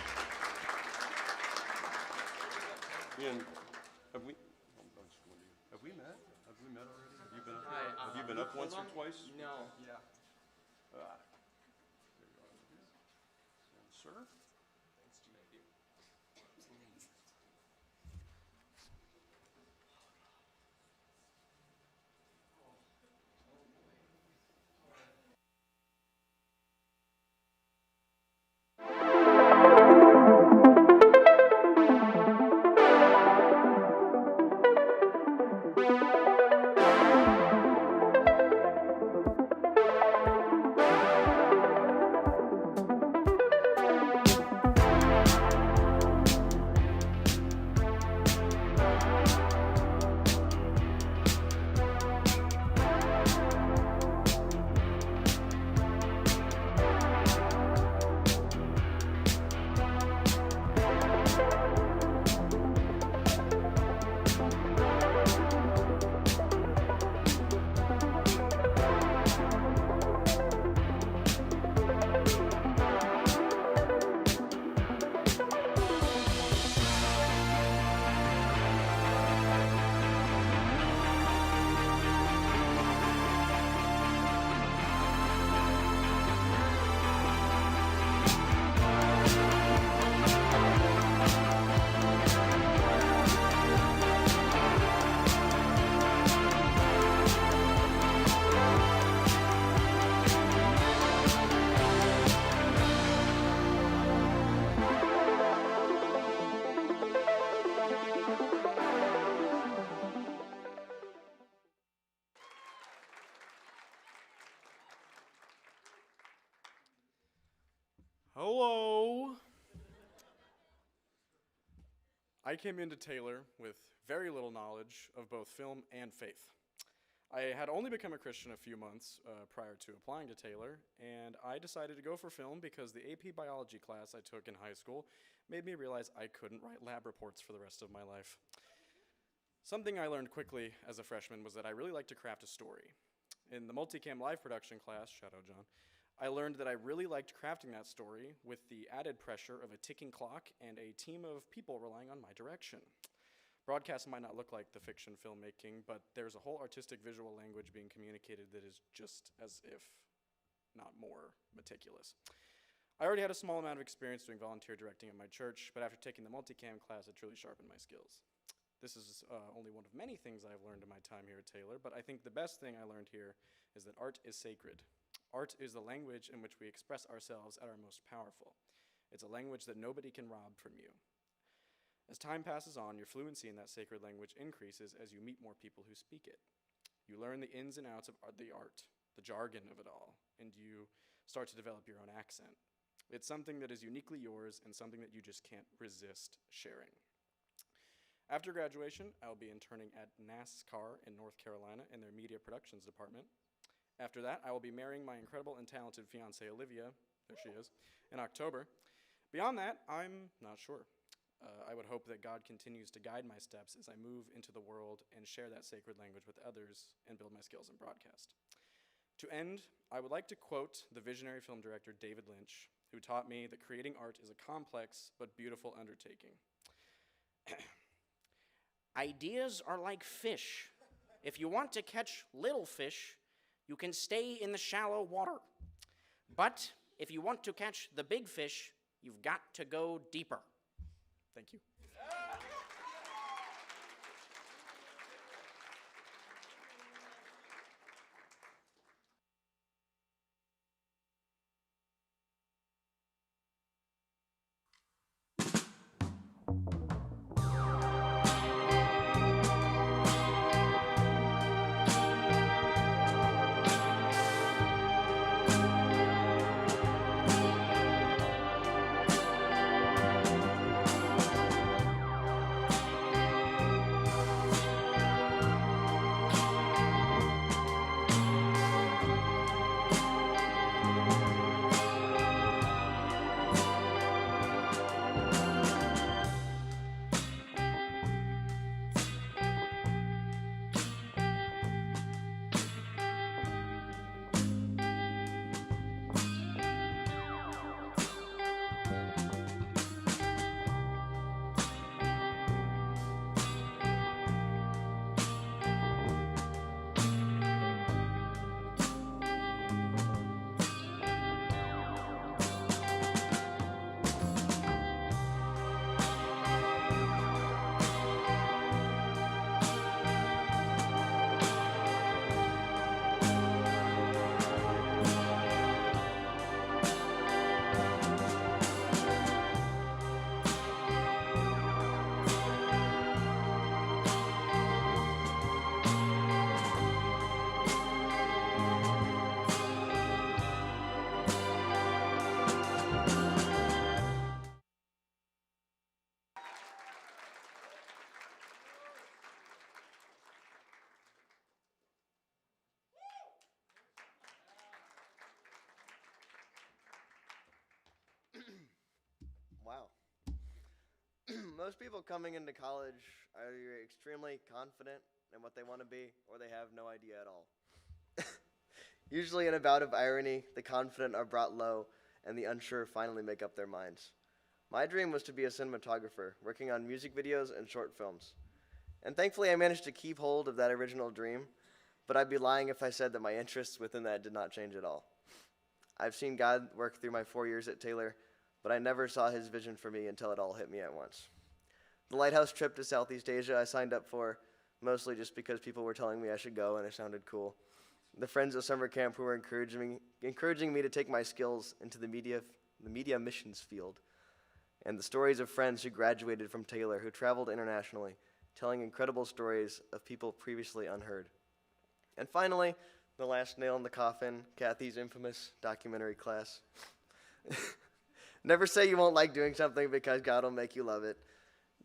Ian, have we met? Have we met already? Have you been up? Have you been up once or twice? No. Yeah. Sir? I came into Taylor with very little knowledge of both film and faith. I had only become a Christian a few months prior to applying to Taylor, and I decided to go for film because the AP biology class I took in high school made me realize I couldn't write lab reports for the rest of my life. Something I learned quickly as a freshman was that I really liked to craft a story. In the multicam live production class, shout out John, I learned that I really liked crafting that story with the added pressure of a ticking clock and a team of people relying on my direction. Broadcast might not look like the fiction filmmaking, but there's a whole artistic visual language being communicated that is just as if not more meticulous. I already had a small amount of experience doing volunteer directing at my church, but after taking the multicam class, it truly sharpened my skills. This is only one of many things I've learned in my time here at Taylor, but I think the best thing I learned here is that art is sacred. Art is the language in which we express ourselves at our most powerful. It's a language that nobody can rob from you. As time passes on, your fluency in that sacred language increases as you meet more people who speak it. You learn the ins and outs of the art, the jargon of it all, and you start to develop your own accent. It's something that is uniquely yours and something that you just can't resist sharing. After graduation, I'll be interning at NASCAR in North Carolina in their media productions department. After that, I will be marrying my incredible and talented fiancée, Olivia, there she is, in October. Beyond that, I'm not sure. I would hope that God continues to guide my steps as I move into the world and share that sacred language with others and build my skills in broadcast. To end, I would like to quote the visionary film director David Lynch, who taught me that creating art is a complex but beautiful undertaking. Ideas are like fish. If you want to catch little fish, you can stay in the shallow water. But if you want to catch the big fish, you've got to go deeper. Thank you. Wow. Most people coming into college are either extremely confident in what they want to be, or they have no idea at all. Usually in a bout of irony, the confident are brought low, and the unsure finally make up their minds. My dream was to be a cinematographer, working on music videos and short films. And thankfully I managed to keep hold of that original dream, but I'd be lying if I said that my interests within that did not change at all. I've seen God work through my 4 years at Taylor, but I never saw his vision for me until it all hit me at once. The Lighthouse trip to Southeast Asia I signed up for, mostly just because people were telling me I should go and it sounded cool. The friends at summer camp who were encouraging me to take my skills into the media missions field, and the stories of friends who graduated from Taylor who traveled internationally, telling incredible stories of people previously unheard. And finally, the last nail in the coffin, Kathy's infamous documentary class. Never say you won't like doing something because God will make you love it.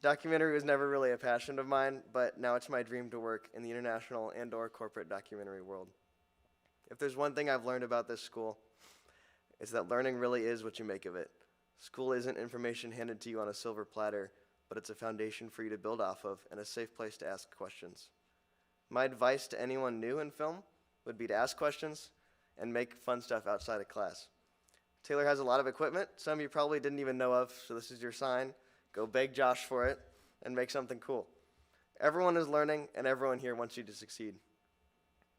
Documentary was never really a passion of mine, but now it's my dream to work in the international and/or corporate documentary world. If there's one thing I've learned about this school, it's that learning really is what you make of it. School isn't information handed to you on a silver platter, but it's a foundation for you to build off of and a safe place to ask questions. My advice to anyone new in film would be to ask questions and make fun stuff outside of class. Taylor has a lot of equipment, some you probably didn't even know of, so this is your sign. Go beg Josh for it and make something cool. Everyone is learning, and everyone here wants you to succeed.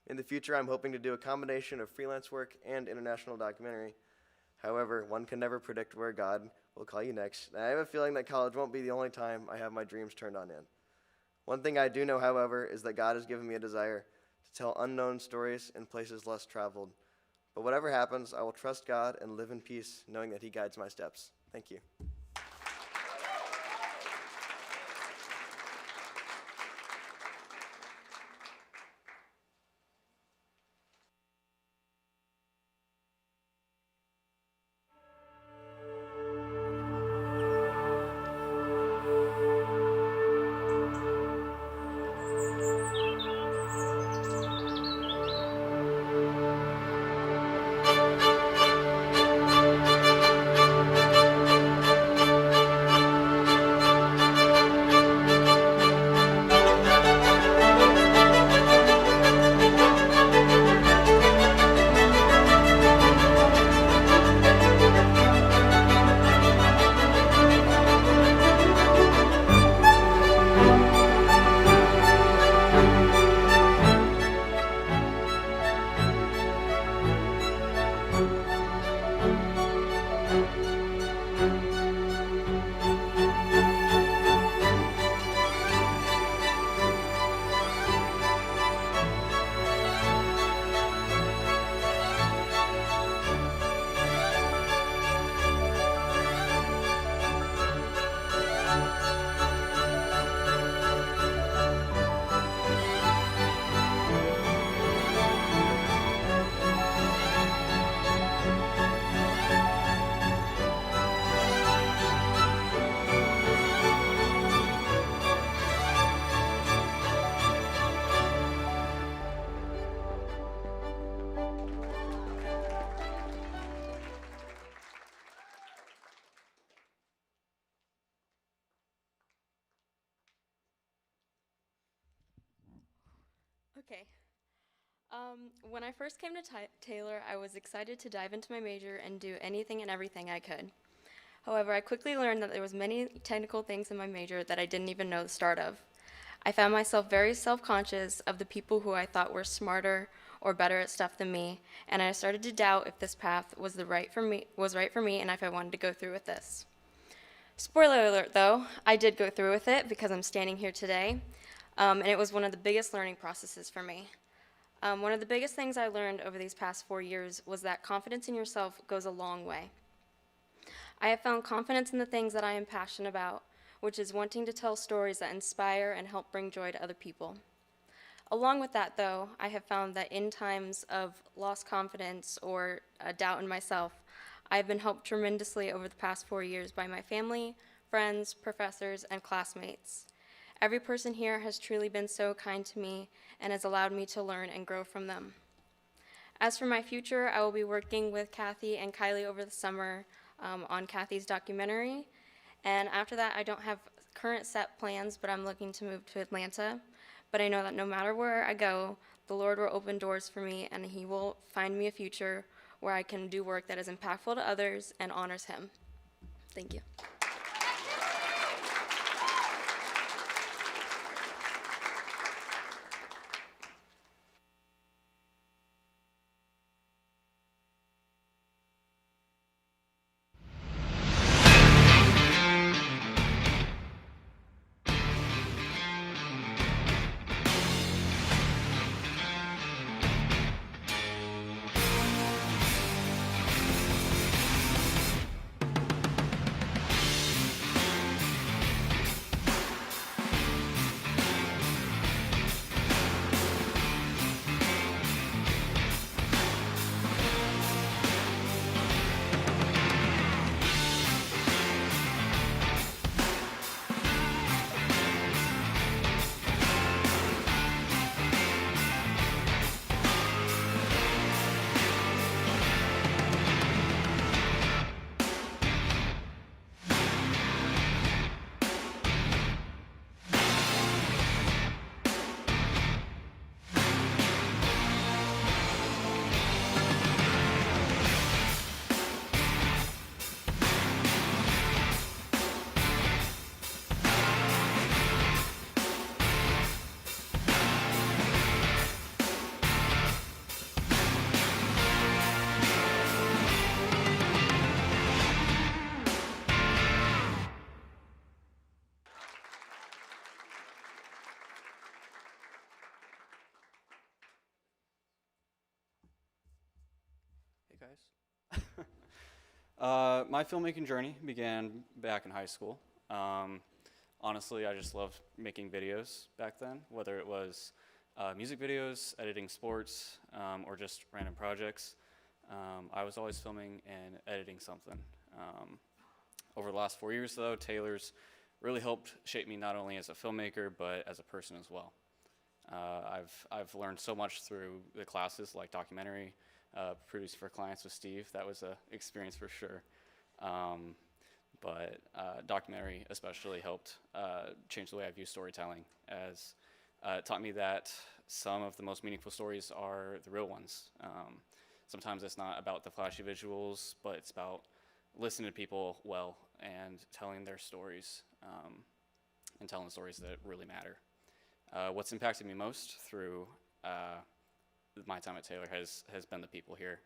In the future, I'm hoping to do a combination of freelance work and international documentary. However, one can never predict where God will call you next, and I have a feeling that college won't be the only time I have my dreams turned on in. One thing I do know, however, is that God has given me a desire to tell unknown stories in places less traveled. But whatever happens, I will trust God and live in peace, knowing that He guides my steps. Thank you. Okay. When I first came to Taylor, I was excited to dive into my major and do anything and everything I could. However, I quickly learned that there was many technical things in my major that I didn't even know the start of. I found myself very self-conscious of the people who I thought were smarter or better at stuff than me, and I started to doubt if this path was right for me, and if I wanted to go through with this. Spoiler alert, though, I did go through with it because I'm standing here today, and it was one of the biggest learning processes for me. One of the biggest things I learned over these past 4 years was that confidence in yourself goes a long way. I have found confidence in the things that I am passionate about, which is wanting to tell stories that inspire and help bring joy to other people. Along with that, though, I have found that in times of lost confidence or a doubt in myself, I have been helped tremendously over the past 4 years by my family, friends, professors, and classmates. Every person here has truly been so kind to me and has allowed me to learn and grow from them. As for my future, I will be working with Kathy and Kylie over the summer on Kathy's documentary. And after that, I don't have current set plans, but I'm looking to move to Atlanta. But I know that no matter where I go, the Lord will open doors for me, and He will find me a future where I can do work that is impactful to others and honors Him. Thank you. guys. My filmmaking journey began back in high school. Honestly, I just loved making videos back then, whether it was music videos, editing sports, or just random projects. I was always filming and editing something. Over the last 4 years, though, Taylor's really helped shape me not only as a filmmaker, but as a person as well. I've learned so much through the classes, like documentary, produced for clients with Steve. That was an experience for sure. But documentary especially helped change the way I view storytelling, as it taught me that some of the most meaningful stories are the real ones. Sometimes it's not about the flashy visuals, but it's about listening to people well and telling their stories, and telling stories that really matter. What's impacted me most through my time at Taylor has been the people here.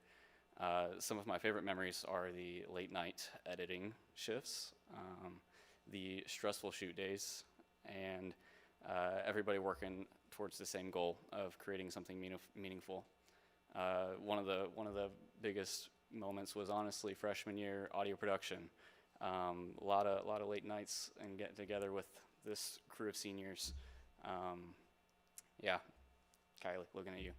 Some of my favorite memories are the late night editing shifts, the stressful shoot days, and everybody working towards the same goal of creating something meaningful. One of the biggest moments was honestly freshman year audio production. A lot of late nights and getting together with this crew of seniors. Yeah, Kylie, looking at you.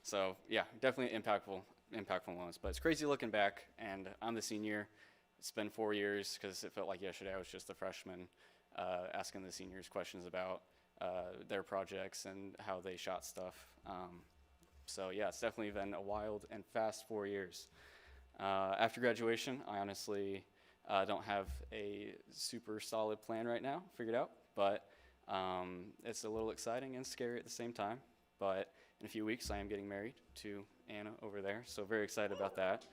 So yeah, definitely impactful moments. But it's crazy looking back, and I'm the senior. It's been 4 years because it felt like yesterday I was just a freshman, asking the seniors questions about their projects and how they shot stuff. So yeah, it's definitely been a wild and fast 4 years. After graduation, I honestly don't have a super solid plan right now figured out, but it's a little exciting and scary at the same time. But in a few weeks, I am getting married to Anna over there, so very excited about that.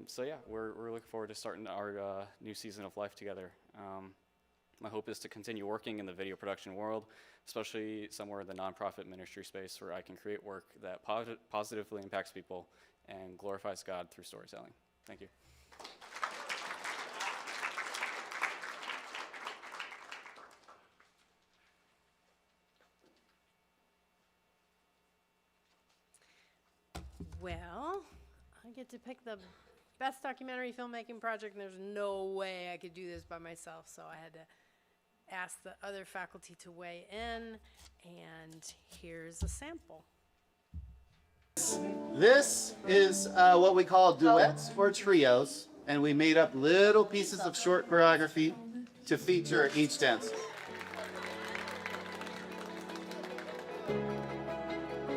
So yeah, we're looking forward to starting our new season of life together. My hope is to continue working in the video production world, especially somewhere in the nonprofit ministry space where I can create work that positively impacts people and glorifies God through storytelling. Thank you. Well, I get to pick the best documentary filmmaking project, and there's no way I could do this by myself, so I had to ask the other faculty to weigh in, and here's a sample. This is what we call duets or trios, and we made up little pieces of short choreography to feature each dance.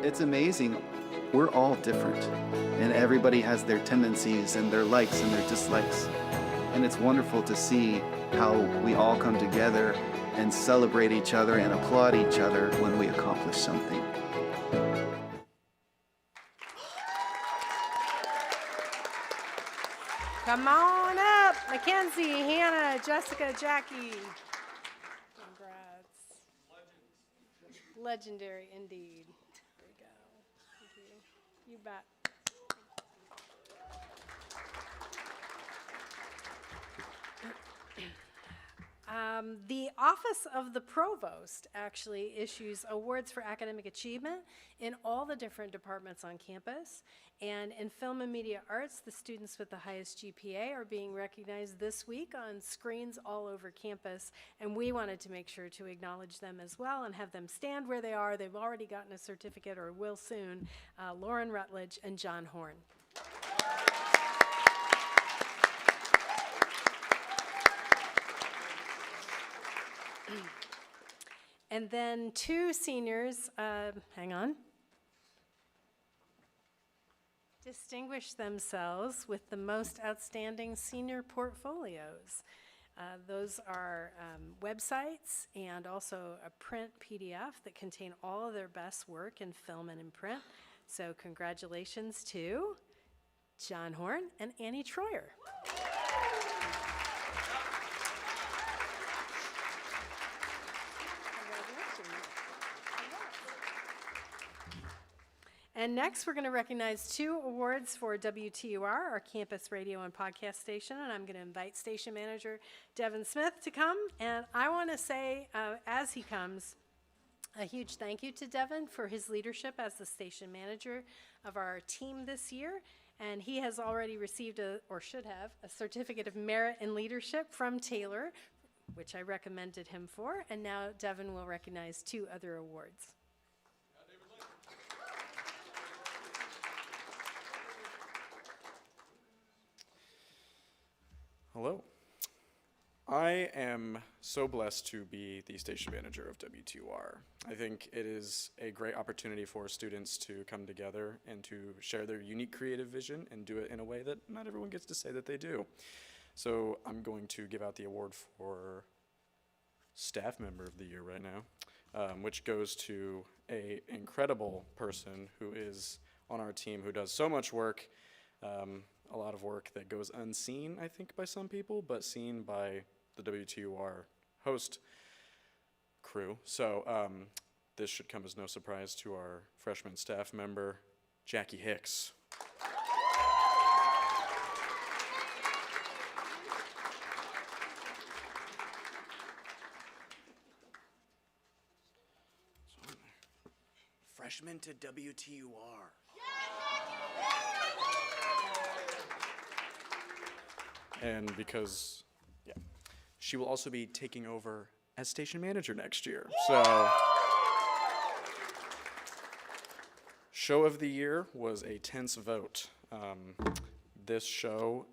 It's amazing. We're all different, and everybody has their tendencies and their likes and their dislikes. And it's wonderful to see how we all come together and celebrate each other and applaud each other when we accomplish something. Come on up, Mackenzie, Hannah, Jessica, Jackie. Congrats. Legendary indeed. There you go. Thank you. You bet. The Office of the Provost actually issues awards for academic achievement in all the different departments on campus. And in film and media arts, the students with the highest GPA are being recognized this week on screens all over campus. And we wanted to make sure to acknowledge them as well and have them stand where they are. They've already gotten a certificate or will soon. Lauren Rutledge and John Horn. And then two seniors, hang on, distinguished themselves with the most outstanding senior portfolios. Those are websites and also a print PDF that contain all of their best work in film and in print. So congratulations to John Horn and Annie Troyer. And next, we're going to recognize two awards for WTUR, our campus radio and podcast station. And I'm going to invite station manager Devin Smith to come. And I want to say, as he comes, a huge thank you to Devin for his leadership as the station manager of our team this year. And he has already received or should have, a Certificate of Merit in Leadership from Taylor, which I recommended him for. And now Devin will recognize 2 other awards. Hello. I am so blessed to be the station manager of W2R. I think it is a great opportunity for students to come together and to share their unique creative vision and do it in a way that not everyone gets to say that they do. So I'm going to give out the award for Staff Member of the Year right now, which goes to an incredible person who is on our team who does so much work. A lot of work that goes unseen, I think, by some people, but seen by the W2R host crew. So this should come as no surprise to our freshman staff member, Jackie Hicks. Freshman to WTUR. And because, yeah, she will also be taking over as station manager next year. So, show of the year was a tense vote. This show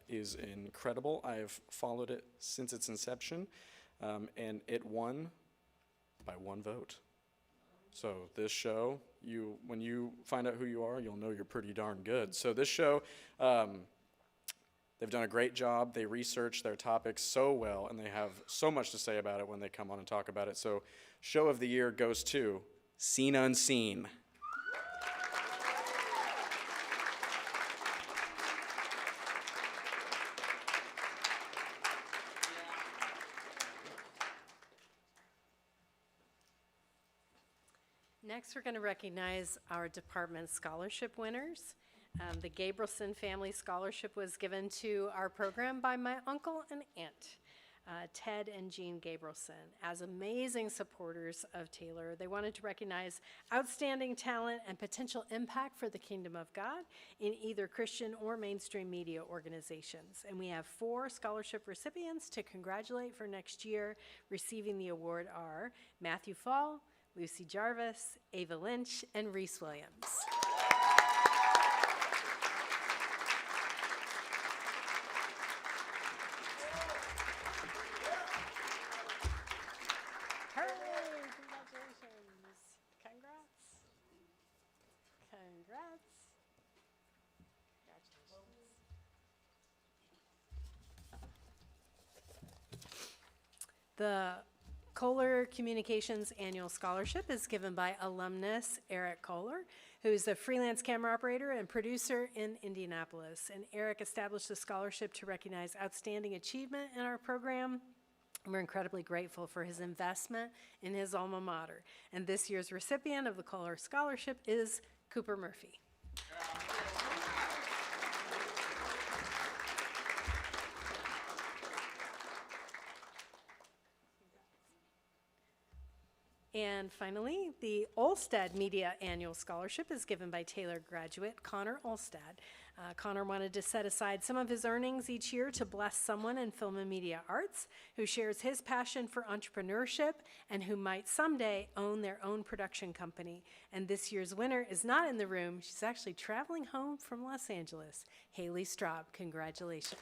is incredible. I've followed it since its inception, and it won by 1 vote. So this show, when you find out who you are, you'll know you're pretty darn good. So this show, they've done a great job. They research their topics so well, and they have so much to say about it when they come on and talk about it. So show of the year goes to Seen Unseen. Next, we're going to recognize our department scholarship winners. The Gabrielson Family Scholarship was given to our program by my uncle and aunt, Ted and Jean Gabrielson. As amazing supporters of Taylor, they wanted to recognize outstanding talent and potential impact for the kingdom of God in either Christian or mainstream media organizations. And we have 4 scholarship recipients to congratulate for next year. Receiving the award are Matthew Fall, Lucy Jarvis, Ava Lynch, and Reese Williams. Hooray! Congratulations. Congrats. Congrats. Congratulations. The Kohler Communications Annual Scholarship is given by alumnus Eric Kohler, who's a freelance camera operator and producer in Indianapolis. And Eric established the scholarship to recognize outstanding achievement in our program. We're incredibly grateful for his investment in his alma mater. And this year's recipient of the Kohler Scholarship is Cooper Murphy. And finally, the Olstad Media Annual Scholarship is given by Taylor graduate Connor Olstad. Connor wanted to set aside some of his earnings each year to bless someone in film and media arts who shares his passion for entrepreneurship and who might someday own their own production company. And this year's winner is not in the room. She's actually traveling home from Los Angeles. Haley Straub, congratulations.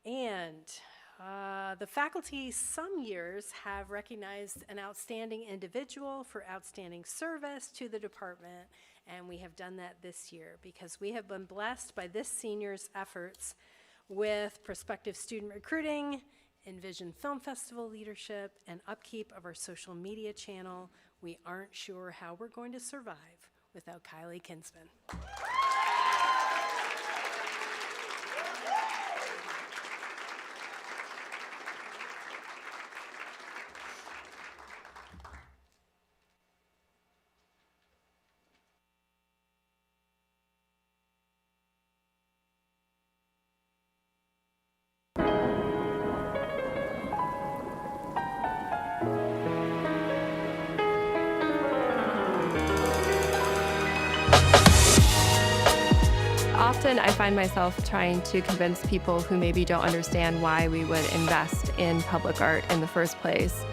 And the faculty some years have recognized an outstanding individual for outstanding service to the department, and we have done that this year because we have been blessed by this senior's efforts with prospective student recruiting, Envision Film Festival leadership, and upkeep of our social media channel. We aren't sure how we're going to survive without Kylie Kinsman. often I find myself trying to convince people who maybe don't understand why we would invest in public art in the first place.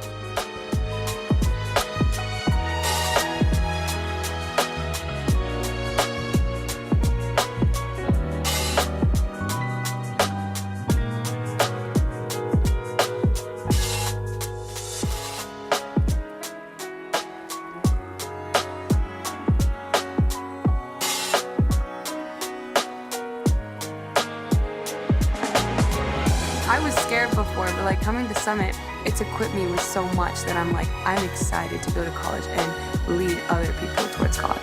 I was scared before, but like coming to Summit, it's equipped me with so much that I'm excited to go to college and lead other people towards God.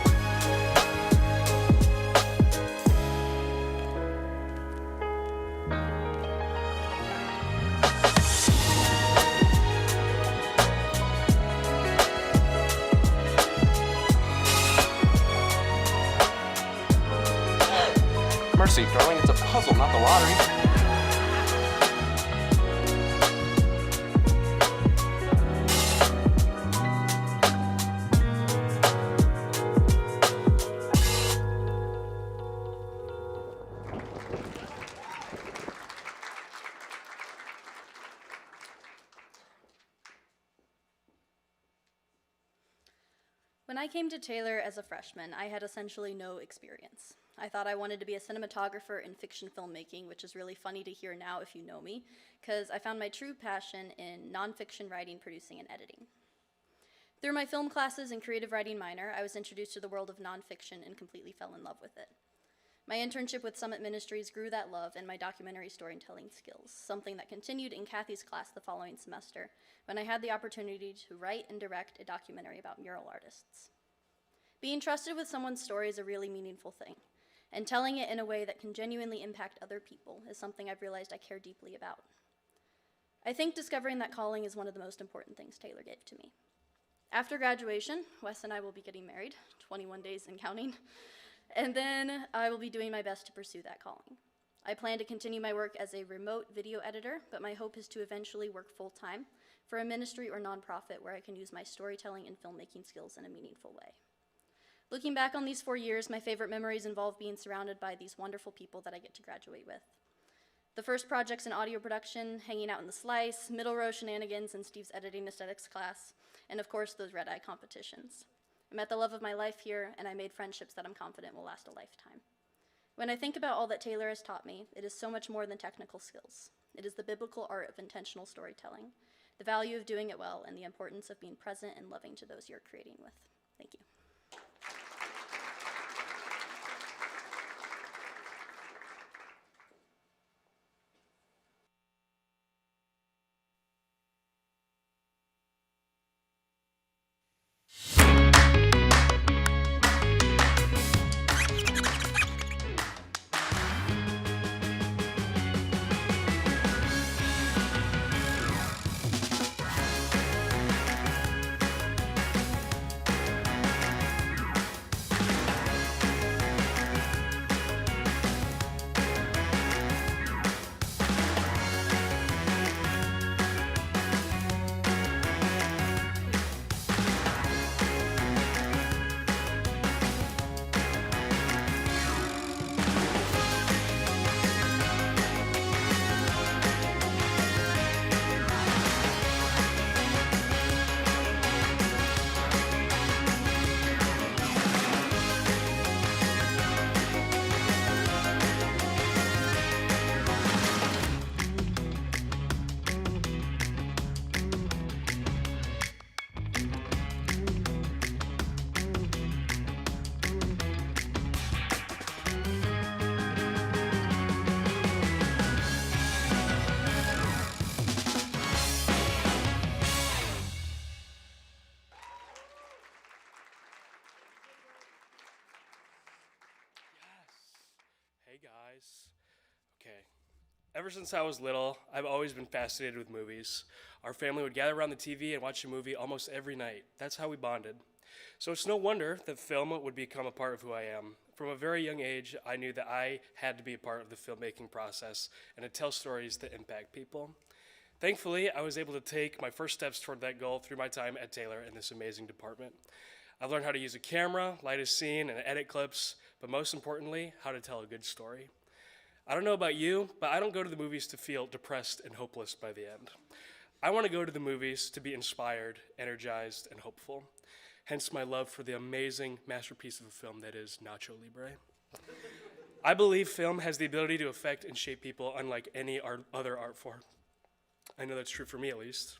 Mercy, darling, it's a puzzle, not the lottery. When I came to Taylor as a freshman, I had essentially no experience. I thought I wanted to be a cinematographer in fiction filmmaking, which is really funny to hear now if you know me, because I found my true passion in nonfiction writing, producing, and editing. Through my film classes and creative writing minor, I was introduced to the world of nonfiction and completely fell in love with it. My internship with Summit Ministries grew that love and my documentary storytelling skills, something that continued in Kathy's class the following semester, when I had the opportunity to write and direct a documentary about mural artists. Being trusted with someone's story is a really meaningful thing, and telling it in a way that can genuinely impact other people is something I've realized I care deeply about. I think discovering that calling is one of the most important things Taylor gave to me. After graduation, Wes and I will be getting married, 21 days and counting, and then I will be doing my best to pursue that calling. I plan to continue my work as a remote video editor, but my hope is to eventually work full-time for a ministry or nonprofit where I can use my storytelling and filmmaking skills in a meaningful way. Looking back on these 4 years, my favorite memories involve being surrounded by these wonderful people that I get to graduate with. The first projects in audio production, hanging out in the slice, middle row shenanigans in Steve's editing aesthetics class, and of course those red-eye competitions. I met the love of my life here, and I made friendships that I'm confident will last a lifetime. When I think about all that Taylor has taught me, it is so much more than technical skills. It is the biblical art of intentional storytelling, the value of doing it well, and the importance of being present and loving to those you're creating with. Thank you. Hey guys. Okay. Ever since I was little, I've always been fascinated with movies. Our family would gather around the TV and watch a movie almost every night. That's how we bonded. So it's no wonder that film would become a part of who I am. From a very young age, I knew that I had to be a part of the filmmaking process and to tell stories that impact people. Thankfully, I was able to take my first steps toward that goal through my time at Taylor in this amazing department. I've learned how to use a camera, light a scene, and edit clips, but most importantly, how to tell a good story. I don't know about you, but I don't go to the movies to feel depressed and hopeless by the end. I want to go to the movies to be inspired, energized, and hopeful. Hence my love for the amazing masterpiece of a film that is Nacho Libre. I believe film has the ability to affect and shape people unlike any other art form. I know that's true for me, at least.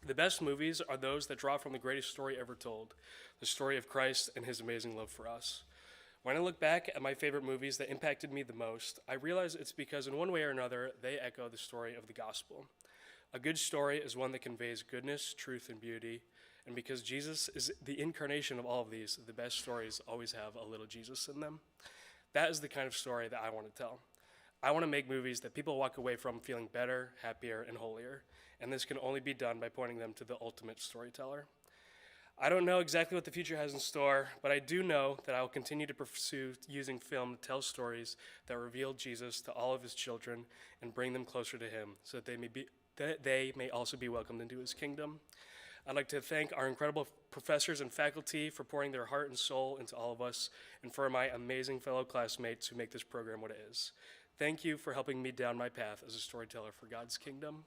The best movies are those that draw from the greatest story ever told, the story of Christ and his amazing love for us. When I look back at my favorite movies that impacted me the most, I realize it's because in one way or another, they echo the story of the gospel. A good story is one that conveys goodness, truth, and beauty, and because Jesus is the incarnation of all of these, the best stories always have a little Jesus in them. That is the kind of story that I want to tell. I want to make movies that people walk away from feeling better, happier, and holier, and this can only be done by pointing them to the ultimate storyteller. I don't know exactly what the future has in store, but I do know that I will continue to pursue using film to tell stories that reveal Jesus to all of his children and bring them closer to him so that they may also be welcomed into his kingdom. I'd like to thank our incredible professors and faculty for pouring their heart and soul into all of us, and for my amazing fellow classmates who make this program what it is. Thank you for helping me down my path as a storyteller for God's kingdom.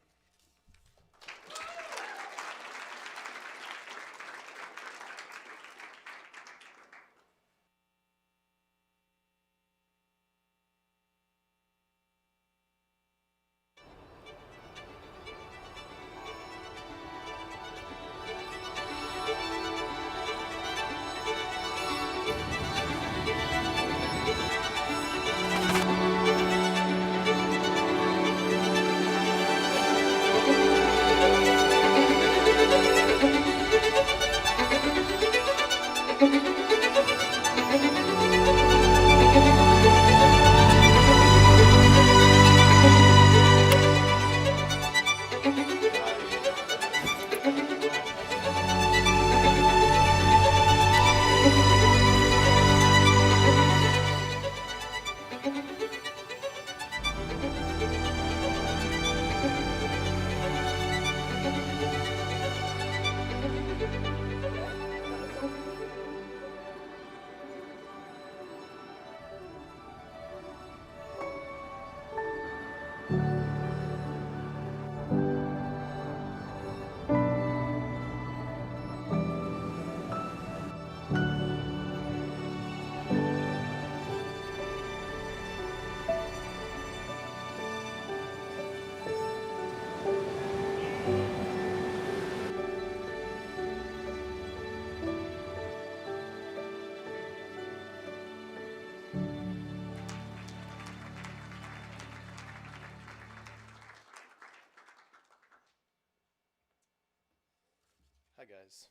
Hi guys.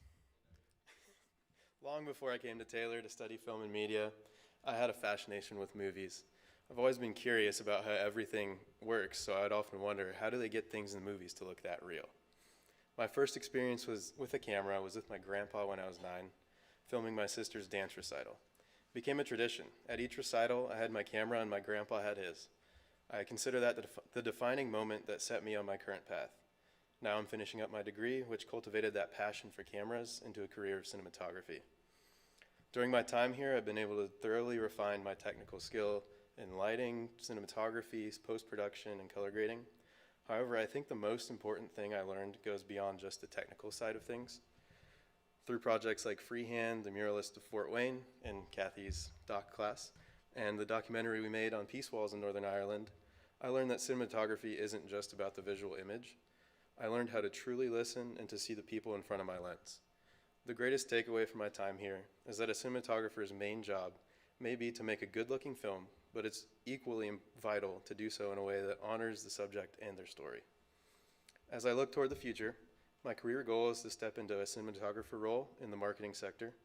Long before I came to Taylor to study film and media, I had a fascination with movies. I've always been curious about how everything works, so I'd often wonder, how do they get things in movies to look that real? My first experience was with a camera. I was with my grandpa when I was 9, filming my sister's dance recital. It became a tradition. At each recital, I had my camera and my grandpa had his. I consider that the defining moment that set me on my current path. Now I'm finishing up my degree, which cultivated that passion for cameras into a career of cinematography. During my time here, I've been able to thoroughly refine my technical skill in lighting, cinematography, post-production, and color grading. However, I think the most important thing I learned goes beyond just the technical side of things. Through projects like Freehand, The Muralist of Fort Wayne, in Kathy's doc class, and the documentary we made on Peace Walls in Northern Ireland, I learned that cinematography isn't just about the visual image. I learned how to truly listen and to see the people in front of my lens. The greatest takeaway from my time here is that a cinematographer's main job may be to make a good-looking film, but it's equally vital to do so in a way that honors the subject and their story. As I look toward the future, my career goal is to step into a cinematographer role in the marketing sector.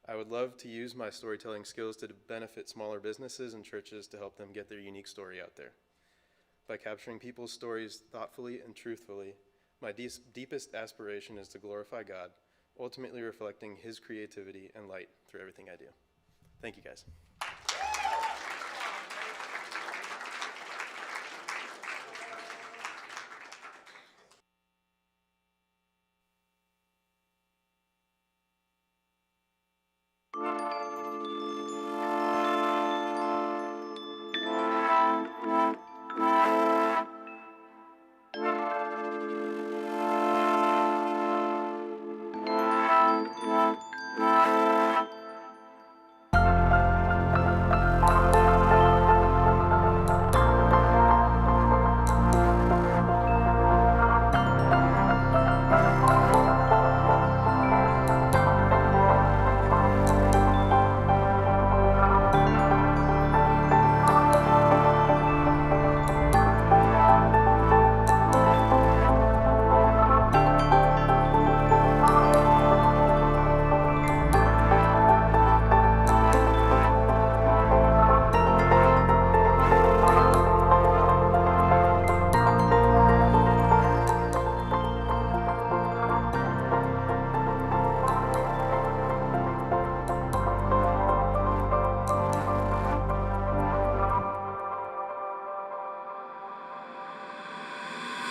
I would love to use my storytelling skills to benefit smaller businesses and churches to help them get their unique story out there. By capturing people's stories thoughtfully and truthfully, my deepest aspiration is to glorify God, ultimately reflecting his creativity and light through everything I do. Thank you, guys.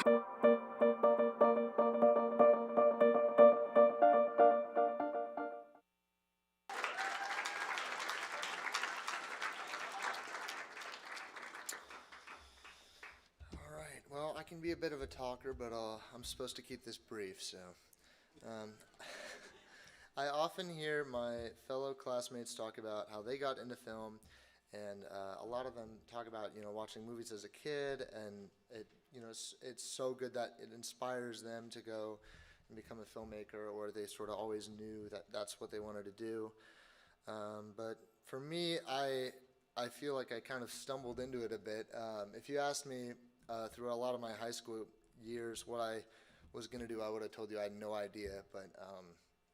All right, well, I can be a bit of a talker, but I'm supposed to keep this brief, so. I often hear my fellow classmates talk about how they got into film, and a lot of them talk about, watching movies as a kid, and it's so good that it inspires them to go and become a filmmaker, or they sort of always knew that that's what they wanted to do. But for me, I feel like I kind of stumbled into it a bit. If you asked me through a lot of my high school years what I was going to do, I would have told you I had no idea, but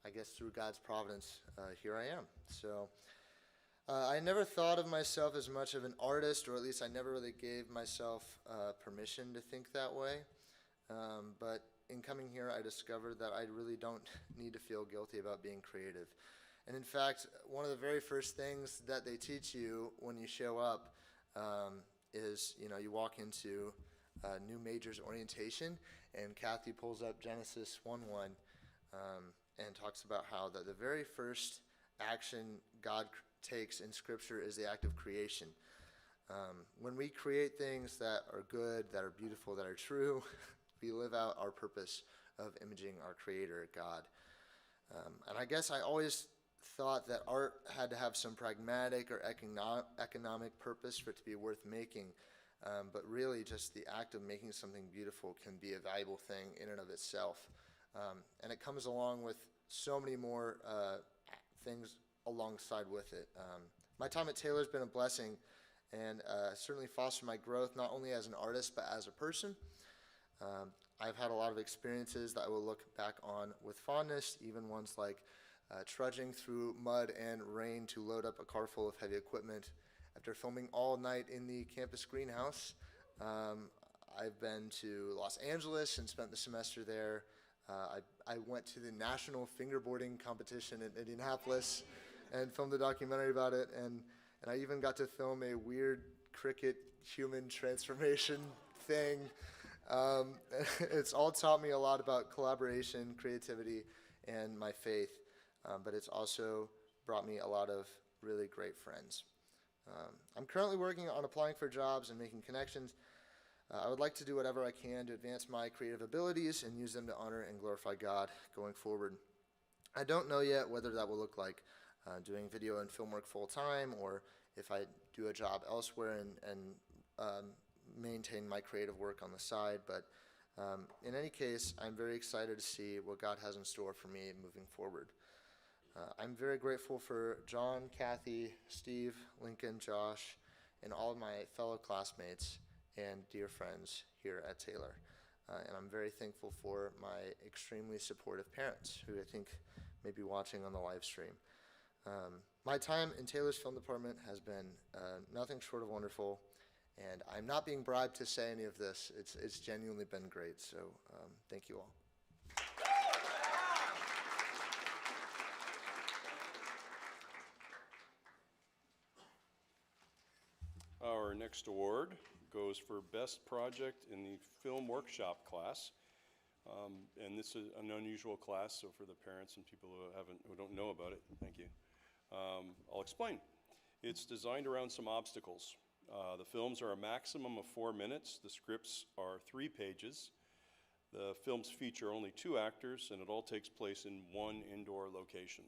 I guess through God's providence, here I am. So I never thought of myself as much of an artist, or at least I never really gave myself permission to think that way. But in coming here, I discovered that I really don't need to feel guilty about being creative. And in fact, one of the very first things that they teach you when you show up is, you walk into new majors orientation, and Kathy pulls up Genesis 1:1 and talks about how the very first action God takes in Scripture is the act of creation. When we create things that are good, that are beautiful, that are true, we live out our purpose of imaging our Creator, God. And I guess I always thought that art had to have some pragmatic or economic purpose for it to be worth making. But really, just the act of making something beautiful can be a valuable thing in and of itself. And it comes along with so many more things alongside with it. My time at Taylor has been a blessing, and certainly fostered my growth, not only as an artist, but as a person. I've had a lot of experiences that I will look back on with fondness, even ones like trudging through mud and rain to load up a car full of heavy equipment after filming all night in the campus greenhouse. I've been to Los Angeles and spent the semester there. I went to the national fingerboarding competition in Indianapolis and filmed a documentary about it, and I even got to film a weird cricket human transformation thing. It's all taught me a lot about collaboration, creativity, and my faith, but it's also brought me a lot of really great friends. I'm currently working on applying for jobs and making connections. I would like to do whatever I can to advance my creative abilities and use them to honor and glorify God going forward. I don't know yet whether that will look like doing video and film work full-time, or if I do a job elsewhere and maintain my creative work on the side, but in any case, I'm very excited to see what God has in store for me moving forward. I'm very grateful for John, Kathy, Steve, Lincoln, Josh, and all of my fellow classmates and dear friends here at Taylor. And I'm very thankful for my extremely supportive parents, who I think may be watching on the live stream. My time in Taylor's film department has been nothing short of wonderful, and I'm not being bribed to say any of this. It's genuinely been great, so thank you all. Our next award goes for Best Project in the Film Workshop class. And this is an unusual class, so for the parents and people who don't know about it, thank you. I'll explain. It's designed around some obstacles. The films are a maximum of 4 minutes. The scripts are 3 pages. The films feature only 2 actors, and it all takes place in one indoor location.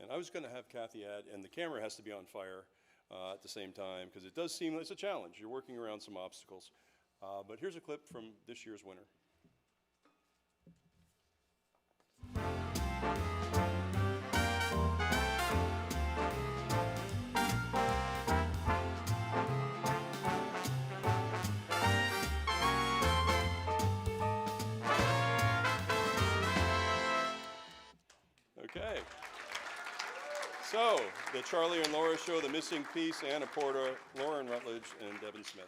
And I was going to have Kathy add, and the camera has to be on fire at the same time, because it does seem like it's a challenge. You're working around some obstacles. But here's a clip from this year's winner. Okay. So, the Charlie and Laura Show, The Missing Piece, Anna Porter, Lauren Rutledge, and Devin Smith.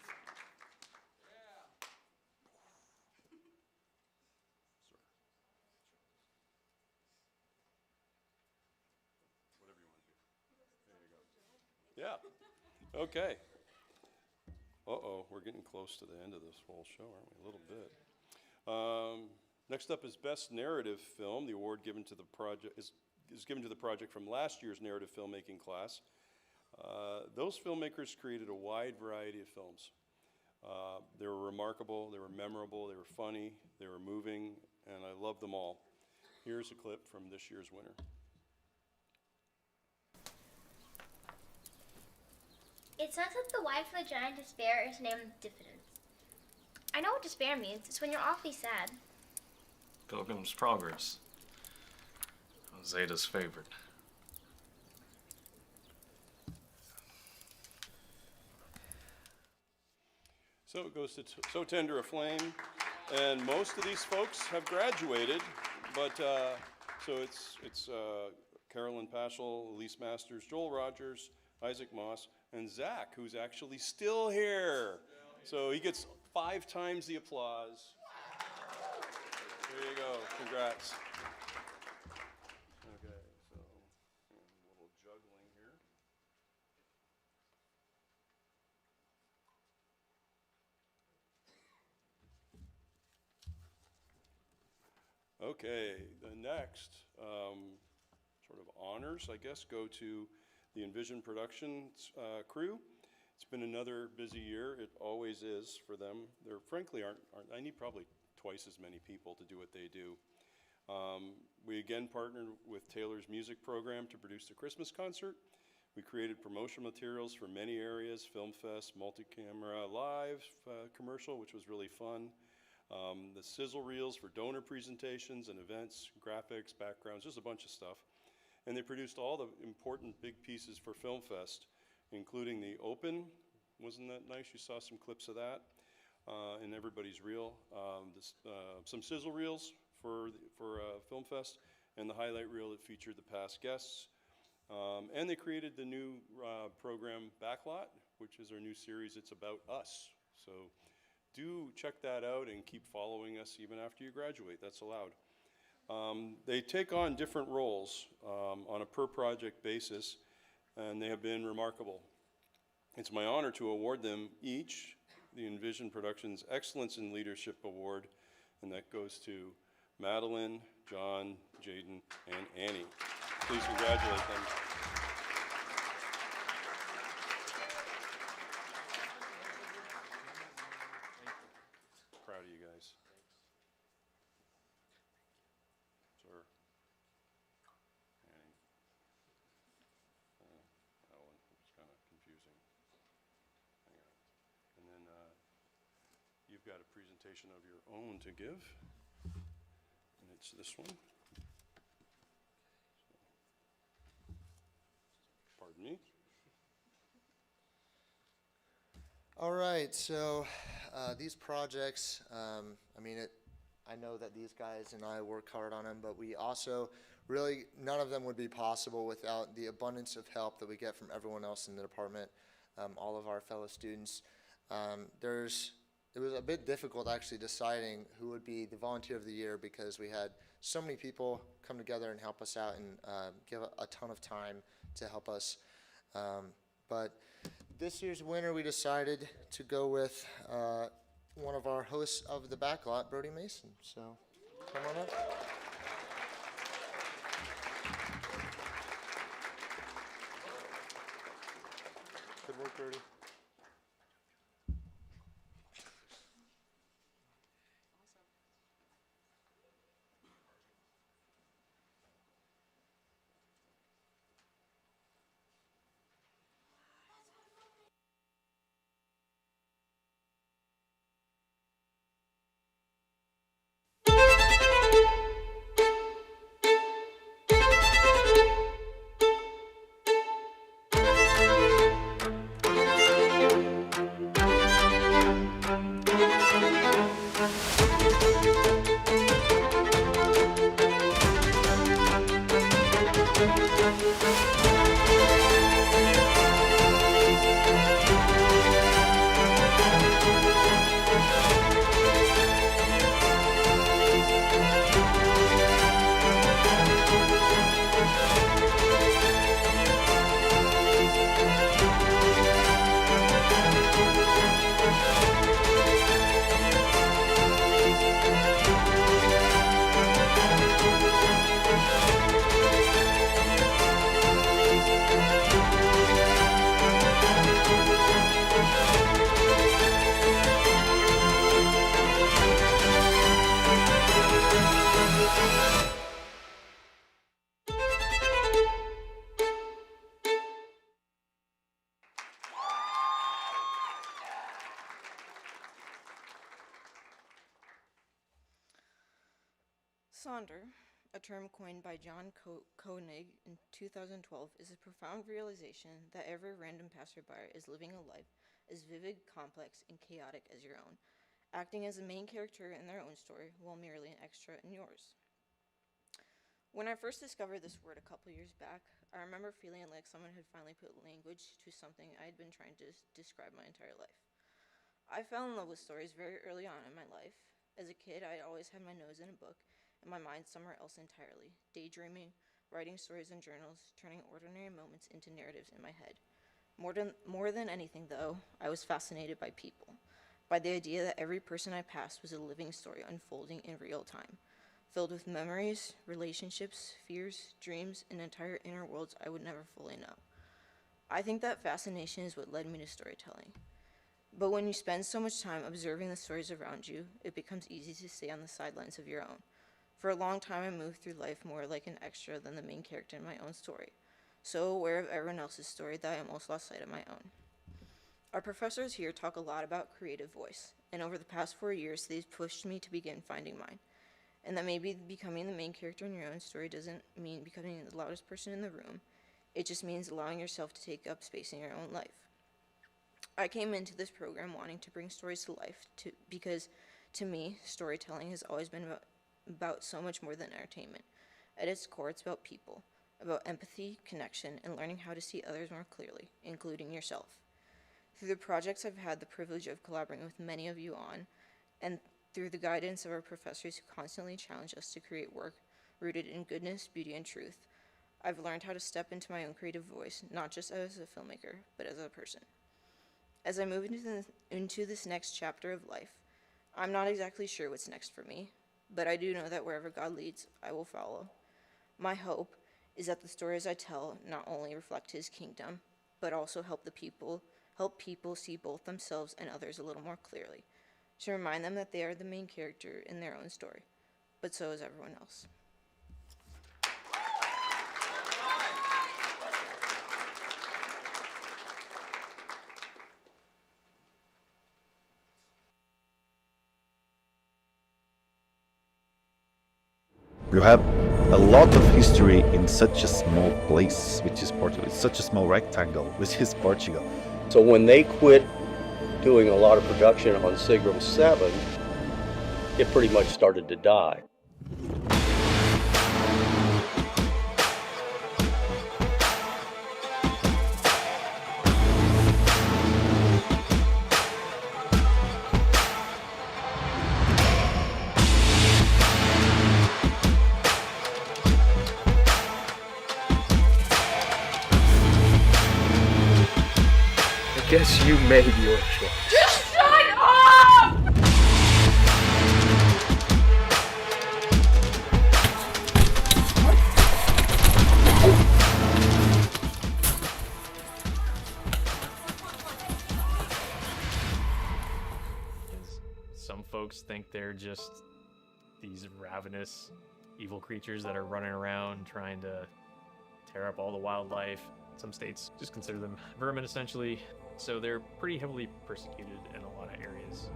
Yeah. Okay. Uh-oh, we're getting close to the end of this whole show, aren't we? A little bit. Next up is Best Narrative Film. The award given to the project is given to the project from last year's narrative filmmaking class. Those filmmakers created a wide variety of films. They were remarkable, they were memorable, they were funny, they were moving, and I love them all. Here's a clip from this year's winner. It says that the wife of the giant despair is named Diffidence. I know what despair means. It's when you're awfully sad. Pilgrim's Progress. Zeta's favorite. So it goes to So Tender a Flame, and most of these folks have graduated, but so it's Carolyn Paschal, Elise Masters, Joel Rogers, Isaac Moss, and Zach, who's actually still here. So he gets 5 times the applause. There you go. Congrats. Okay, so a little juggling here. Okay, the next sort of honors, I guess, go to the Envision Productions crew. It's been another busy year. It always is for them. There frankly I need probably twice as many people to do what they do. We again partnered with Taylor's music program to produce the Christmas concert. We created promotional materials for many areas, Film Fest, multi-camera live commercial, which was really fun. The sizzle reels for donor presentations and events, graphics, backgrounds, just a bunch of stuff. And they produced all the important big pieces for Film Fest, including the open. Wasn't that nice? You saw some clips of that in everybody's reel. Some sizzle reels for Film Fest, and the highlight reel that featured the past guests. And they created the new program Backlot, which is our new series. It's about us. So do check that out and keep following us even after you graduate. That's allowed. They take on different roles on a per project basis, and they have been remarkable. It's my honor to award them each the Envision Productions Excellence in Leadership Award, and that goes to Madeline, John, Jaden, and Annie. Please congratulate them. Proud of you guys. Sir. Annie. That one was kind of confusing. Hang on. And then you've got a presentation of your own to give. And it's this one. Pardon me. All right, so these projects, I know that these guys and I work hard on them, but we also really, none of them would be possible without the abundance of help that we get from everyone else in the department, all of our fellow students. It was a bit difficult actually deciding who would be the volunteer of the year because we had so many people come together and help us out and give a ton of time to help us. But this year's winner, we decided to go with one of our hosts of the Backlot, Brody Mason. So come on up. Good work, Brody. Sonder, a term coined by John Koenig in 2012, is a profound realization that every random passerby is living a life as vivid, complex, and chaotic as your own, acting as a main character in their own story while merely an extra in yours. When I first discovered this word a couple years back, I remember feeling like someone had finally put language to something I had been trying to describe my entire life. I fell in love with stories very early on in my life. As a kid, I always had my nose in a book and my mind somewhere else entirely, daydreaming, writing stories in journals, turning ordinary moments into narratives in my head. More than anything, though, I was fascinated by people, by the idea that every person I passed was a living story unfolding in real time, filled with memories, relationships, fears, dreams, and entire inner worlds I would never fully know. I think that fascination is what led me to storytelling. But when you spend so much time observing the stories around you, it becomes easy to stay on the sidelines of your own. For a long time, I moved through life more like an extra than the main character in my own story, so aware of everyone else's story that I almost lost sight of my own. Our professors here talk a lot about creative voice, and over the past 4 years, they've pushed me to begin finding mine. And that maybe becoming the main character in your own story doesn't mean becoming the loudest person in the room. It just means allowing yourself to take up space in your own life. I came into this program wanting to bring stories to life because, to me, storytelling has always been about so much more than entertainment. At its core, it's about people, about empathy, connection, and learning how to see others more clearly, including yourself. Through the projects I've had the privilege of collaborating with many of you on, and through the guidance of our professors who constantly challenge us to create work rooted in goodness, beauty, and truth, I've learned how to step into my own creative voice, not just as a filmmaker, but as a person. As I move into this next chapter of life, I'm not exactly sure what's next for me, but I do know that wherever God leads, I will follow. My hope is that the stories I tell not only reflect His kingdom, but also help people see both themselves and others a little more clearly, to remind them that they are the main character in their own story, but so is everyone else. You have a lot of history in such a small place, which is Portugal. It's such a small rectangle, which is Portugal. So when they quit doing a lot of production on Seagram 7, it pretty much started to die. I guess you made your choice. Just shut up! Some folks think they're just these ravenous, evil creatures that are running around trying to tear up all the wildlife. Some states just consider them vermin, essentially. So they're pretty heavily persecuted in a lot of areas.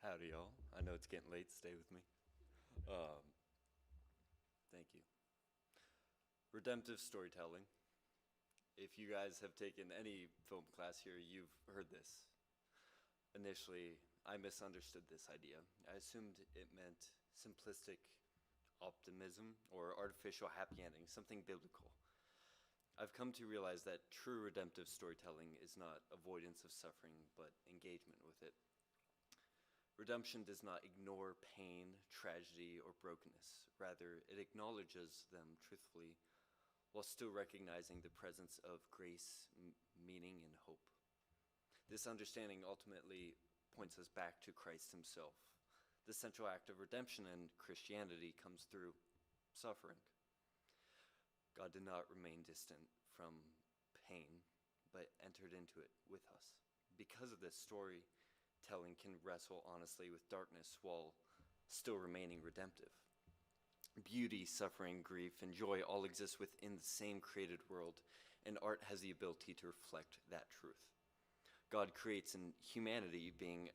Howdy, y'all. I know it's getting late. Stay with me. Thank you. Redemptive storytelling. If you guys have taken any film class here, you've heard this. Initially, I misunderstood this idea. I assumed it meant simplistic optimism or artificial happy ending, something biblical. I've come to realize that true redemptive storytelling is not avoidance of suffering, but engagement with it. Redemption does not ignore pain, tragedy, or brokenness. Rather, it acknowledges them truthfully while still recognizing the presence of grace, meaning, and hope. This understanding ultimately points us back to Christ himself. The central act of redemption in Christianity comes through suffering. God did not remain distant from pain, but entered into it with us. Because of this, storytelling can wrestle honestly with darkness while still remaining redemptive. Beauty, suffering, grief, and joy all exist within the same created world, and art has the ability to reflect that truth. God creates, and humanity, being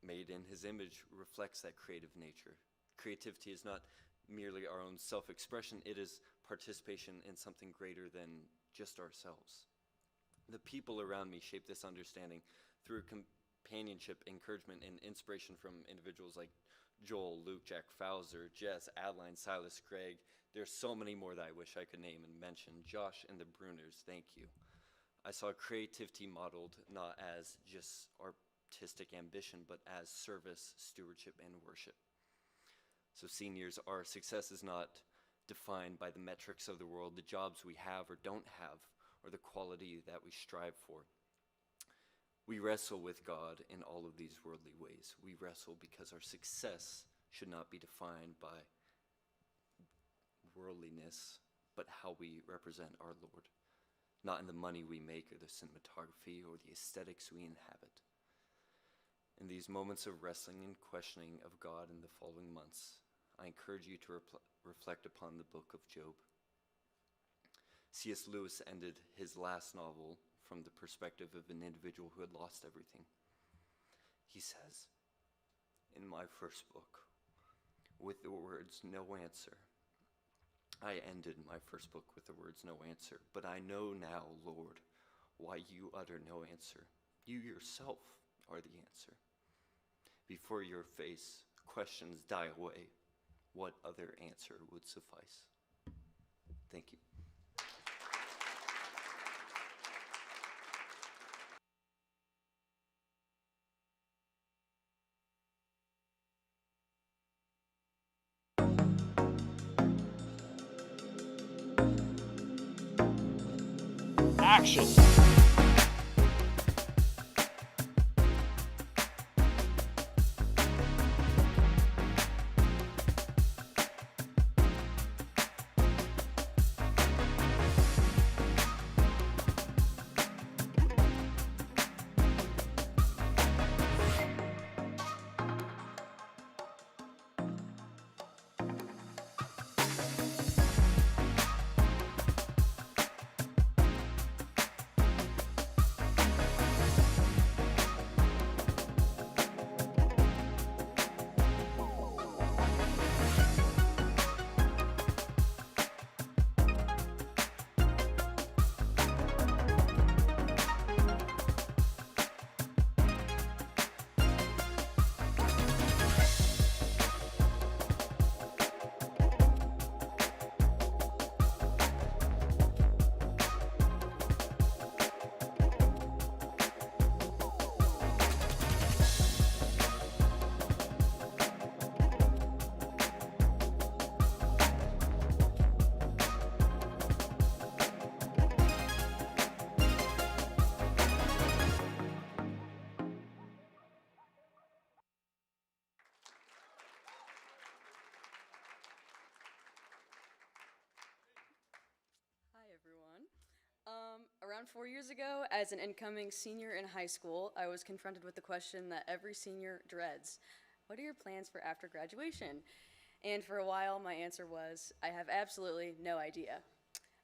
made in his image, reflects that creative nature. Creativity is not merely our own self-expression, it is participation in something greater than just ourselves. The people around me shape this understanding through companionship, encouragement, and inspiration from individuals like Joel, Luke, Jack Fowler, Jess, Adeline, Silas, Greg. There's so many more that I wish I could name and mention. Josh and the Bruners, thank you. I saw creativity modeled not as just artistic ambition, but as service, stewardship, and worship. So seniors, our success is not defined by the metrics of the world, the jobs we have or don't have, or the quality that we strive for. We wrestle with God in all of these worldly ways. We wrestle because our success should not be defined by worldliness, but how we represent our Lord, not in the money we make or the cinematography or the aesthetics we inhabit. In these moments of wrestling and questioning of God in the following months, I encourage you to reflect upon the book of Job. C.S. Lewis ended his last novel from the perspective of an individual who had lost everything. He says, in my first book, with the words, "No answer." I ended my first book with the words, "No answer." But I know now, Lord, why you utter no answer. You yourself are the answer. Before your face, questions die away. What other answer would suffice? Thank you. Action! Around 4 years ago, as an incoming senior in high school, I was confronted with the question that every senior dreads. What are your plans for after graduation? And for a while, my answer was, I have absolutely no idea.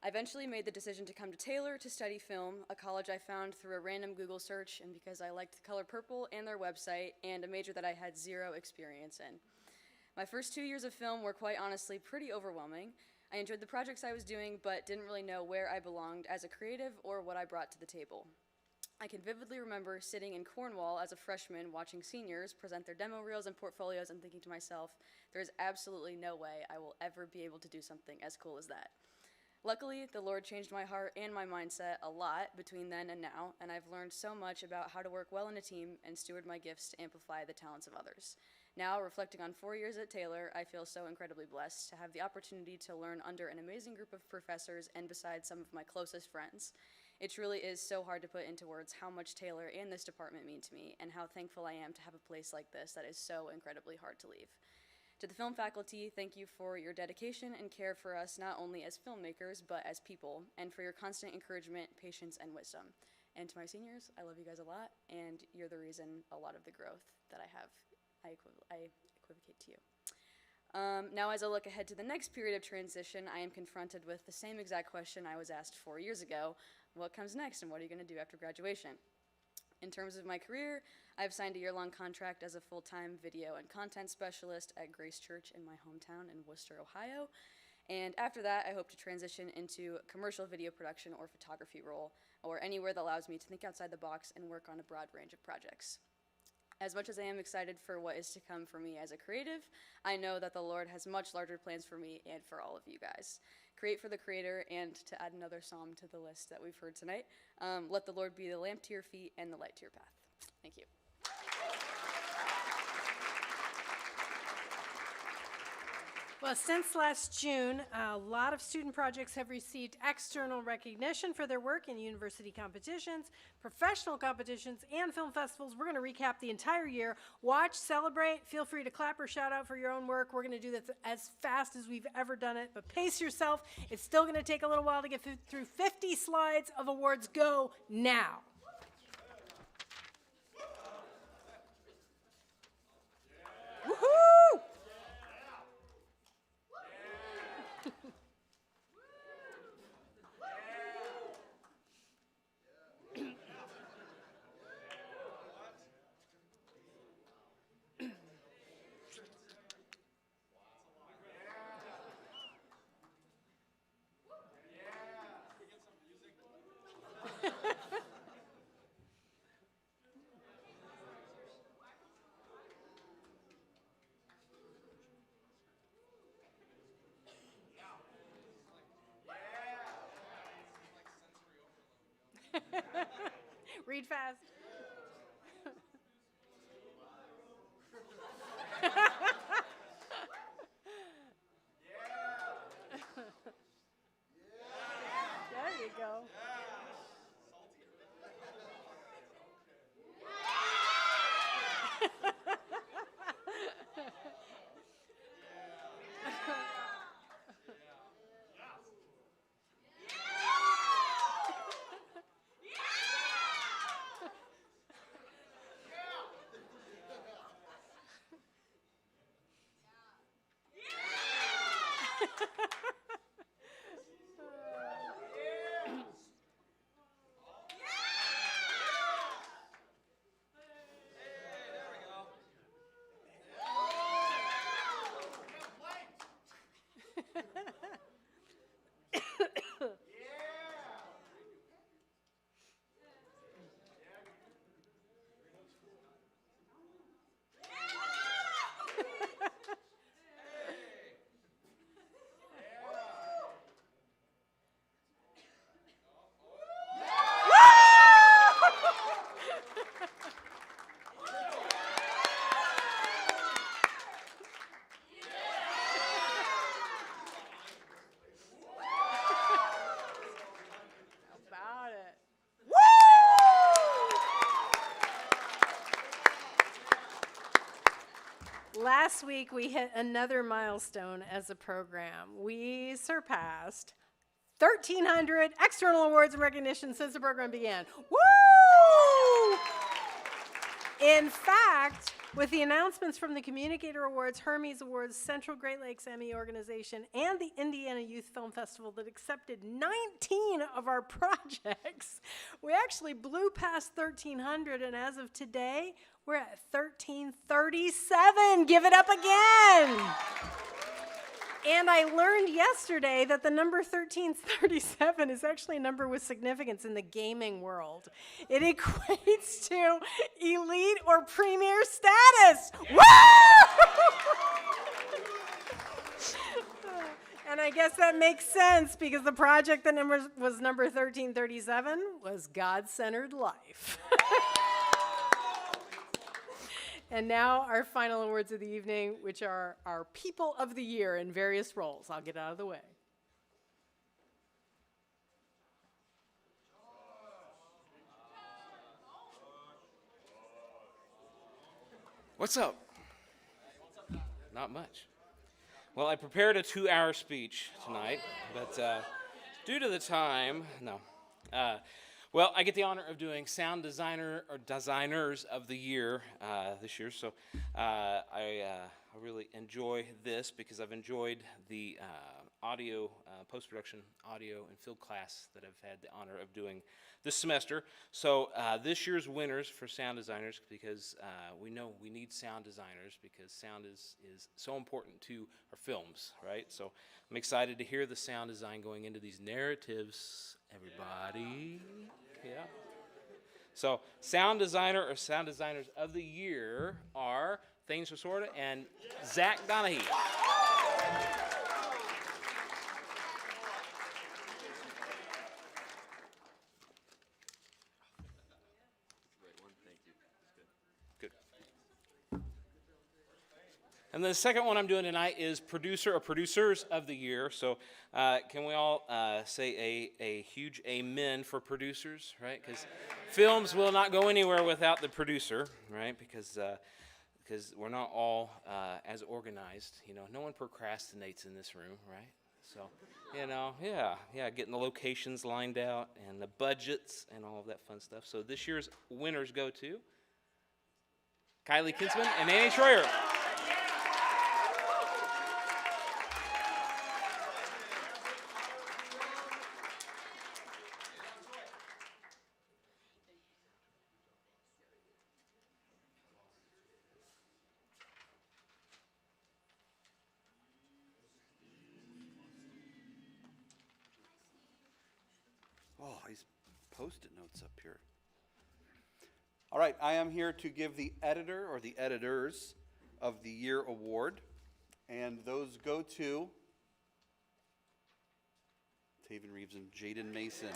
I eventually made the decision to come to Taylor to study film, a college I found through a random Google search and because I liked the color purple and their website, and a major that I had zero experience in. My first 2 years of film were quite honestly pretty overwhelming. I enjoyed the projects I was doing, but didn't really know where I belonged as a creative or what I brought to the table. I can vividly remember sitting in Cornwall as a freshman watching seniors present their demo reels and portfolios and thinking to myself, there is absolutely no way I will ever be able to do something as cool as that. Luckily, the Lord changed my heart and my mindset a lot between then and now, and I've learned so much about how to work well in a team and steward my gifts to amplify the talents of others. Now, reflecting on 4 years at Taylor, I feel so incredibly blessed to have the opportunity to learn under an amazing group of professors and beside some of my closest friends. It truly is so hard to put into words how much Taylor and this department mean to me, and how thankful I am to have a place like this that is so incredibly hard to leave. To the film faculty, thank you for your dedication and care for us, not only as filmmakers, but as people, and for your constant encouragement, patience, and wisdom. And to my seniors, I love you guys a lot, and you're the reason a lot of the growth that I have, I equivocate to you. Now, as I look ahead to the next period of transition, I am confronted with the same exact question I was asked 4 years ago. What comes next, and what are you going to do after graduation? In terms of my career, I've signed a year-long contract as a full-time video and content specialist at Grace Church in my hometown in Worcester, Ohio. And after that, I hope to transition into commercial video production or photography role, or anywhere that allows me to think outside the box and work on a broad range of projects. As much as I am excited for what is to come for me as a creative, I know that the Lord has much larger plans for me and for all of you guys. Create for the Creator, and to add another psalm to the list that we've heard tonight, let the Lord be the lamp to your feet and the light to your path. Thank you. Well, since last June, a lot of student projects have received external recognition for their work in university competitions, professional competitions, and film festivals. We're going to recap the entire year. Watch, celebrate, feel free to clap or shout out for your own work. We're going to do this as fast as we've ever done it, but pace yourself. It's still going to take a little while to get through 50 slides of awards. Go now. Woohoo! Read fast. There you go. Last week, we hit another milestone as a program. We surpassed 1,300 external awards and recognitions since the program began. Woo! In fact, with the announcements from the Communicator Awards, Hermes Awards, Central Great Lakes Emmy Organization, and the Indiana Youth Film Festival that accepted 19 of our projects, we actually blew past 1,300, and as of today, we're at 1,337. Give it up again. And I learned yesterday that the number 1337 is actually a number with significance in the gaming world. It equates to elite or premier status. Woo! And I guess that makes sense because the project that was number 1337 was God-Centered Life. And now our final awards of the evening, which are our People of the Year in various roles. I'll get out of the way. What's up? Not much. Well, I prepared a 2-hour speech tonight, but due to the time, no. Well, I get the honor of doing Sound Designer or Designers of the Year this year, so I really enjoy this because I've enjoyed the audio, post-production audio and field class that I've had the honor of doing this semester. So this year's winners for sound designers, because we know we need sound designers because sound is so important to our films, right? So I'm excited to hear the sound design going into these narratives, everybody. Yeah. So sound designer or sound designers of the year are Thanes Resorta and Zach Donahue. And the second one I'm doing tonight is producer or producers of the year. So can we all say a huge amen for producers, right? Because films will not go anywhere without the producer, right? Because we're not all as organized. You know, no one procrastinates in this room, right? So, you know, yeah, getting the locations lined out and the budgets and all of that fun stuff. So this year's winners go to Kylie Kinsman and Annie Schroyer. Oh, these Post-it notes up here. All right, I am here to give the editor or the editors of the year award, and those go to Taven Reeves and Jaden Mason.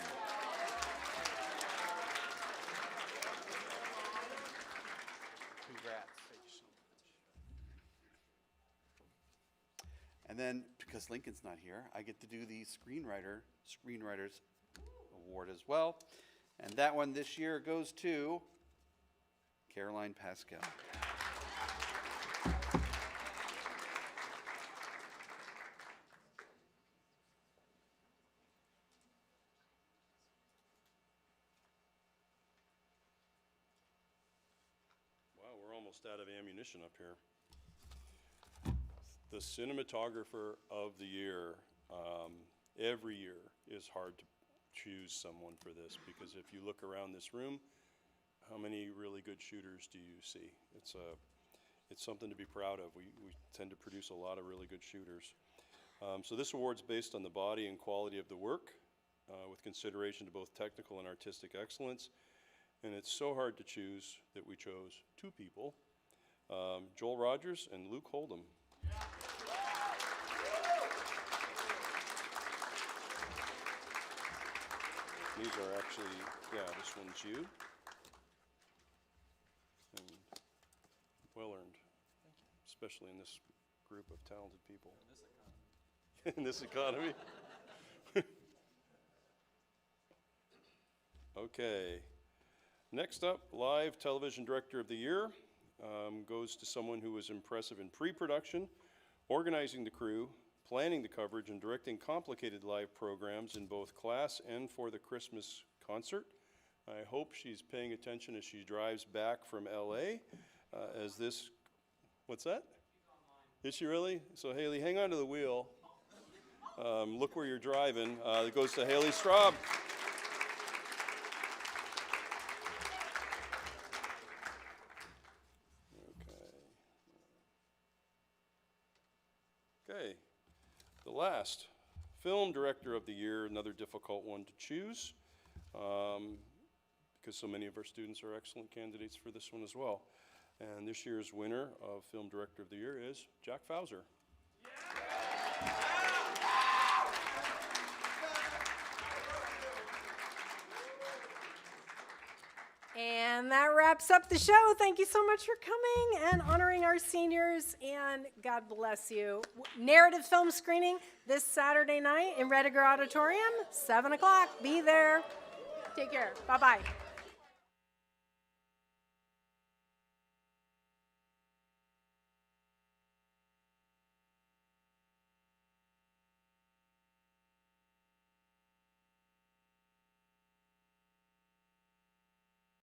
Congrats. Thank you so much. And then, because Lincoln's not here, I get to do the Screenwriters Award as well. And that one this year goes to Caroline Pascal. Wow, we're almost out of ammunition up here. The cinematographer of the year, every year is hard to choose someone for this, because if you look around this room, how many really good shooters do you see? It's something to be proud of. We tend to produce a lot of really good shooters. So this award's based on the body and quality of the work, with consideration to both technical and artistic excellence. And it's so hard to choose that we chose two people, Joel Rogers and Luke Hold'em. These are actually, yeah, this one's you. And well earned, especially in this group of talented people. In this economy. Okay. Next up, Live Television Director of the Year goes to someone who was impressive in pre-production, organizing the crew, planning the coverage, and directing complicated live programs in both class and for the Christmas concert. I hope she's paying attention as she drives back from LA as this, what's that? Is she really? So Haley, hang on to the wheel. Look where you're driving. It goes to Haley Straub. Okay, the last, Film Director of the Year, another difficult one to choose, because so many of our students are excellent candidates for this one as well. And this year's winner of Film Director of the Year is Jack Fauser. Yeah. And that wraps up the show. Thank you so much for coming and honoring our seniors, and God bless you. Narrative film screening this Saturday night in Rediger Auditorium, 7 o'clock. Be there. Take care. Bye-bye.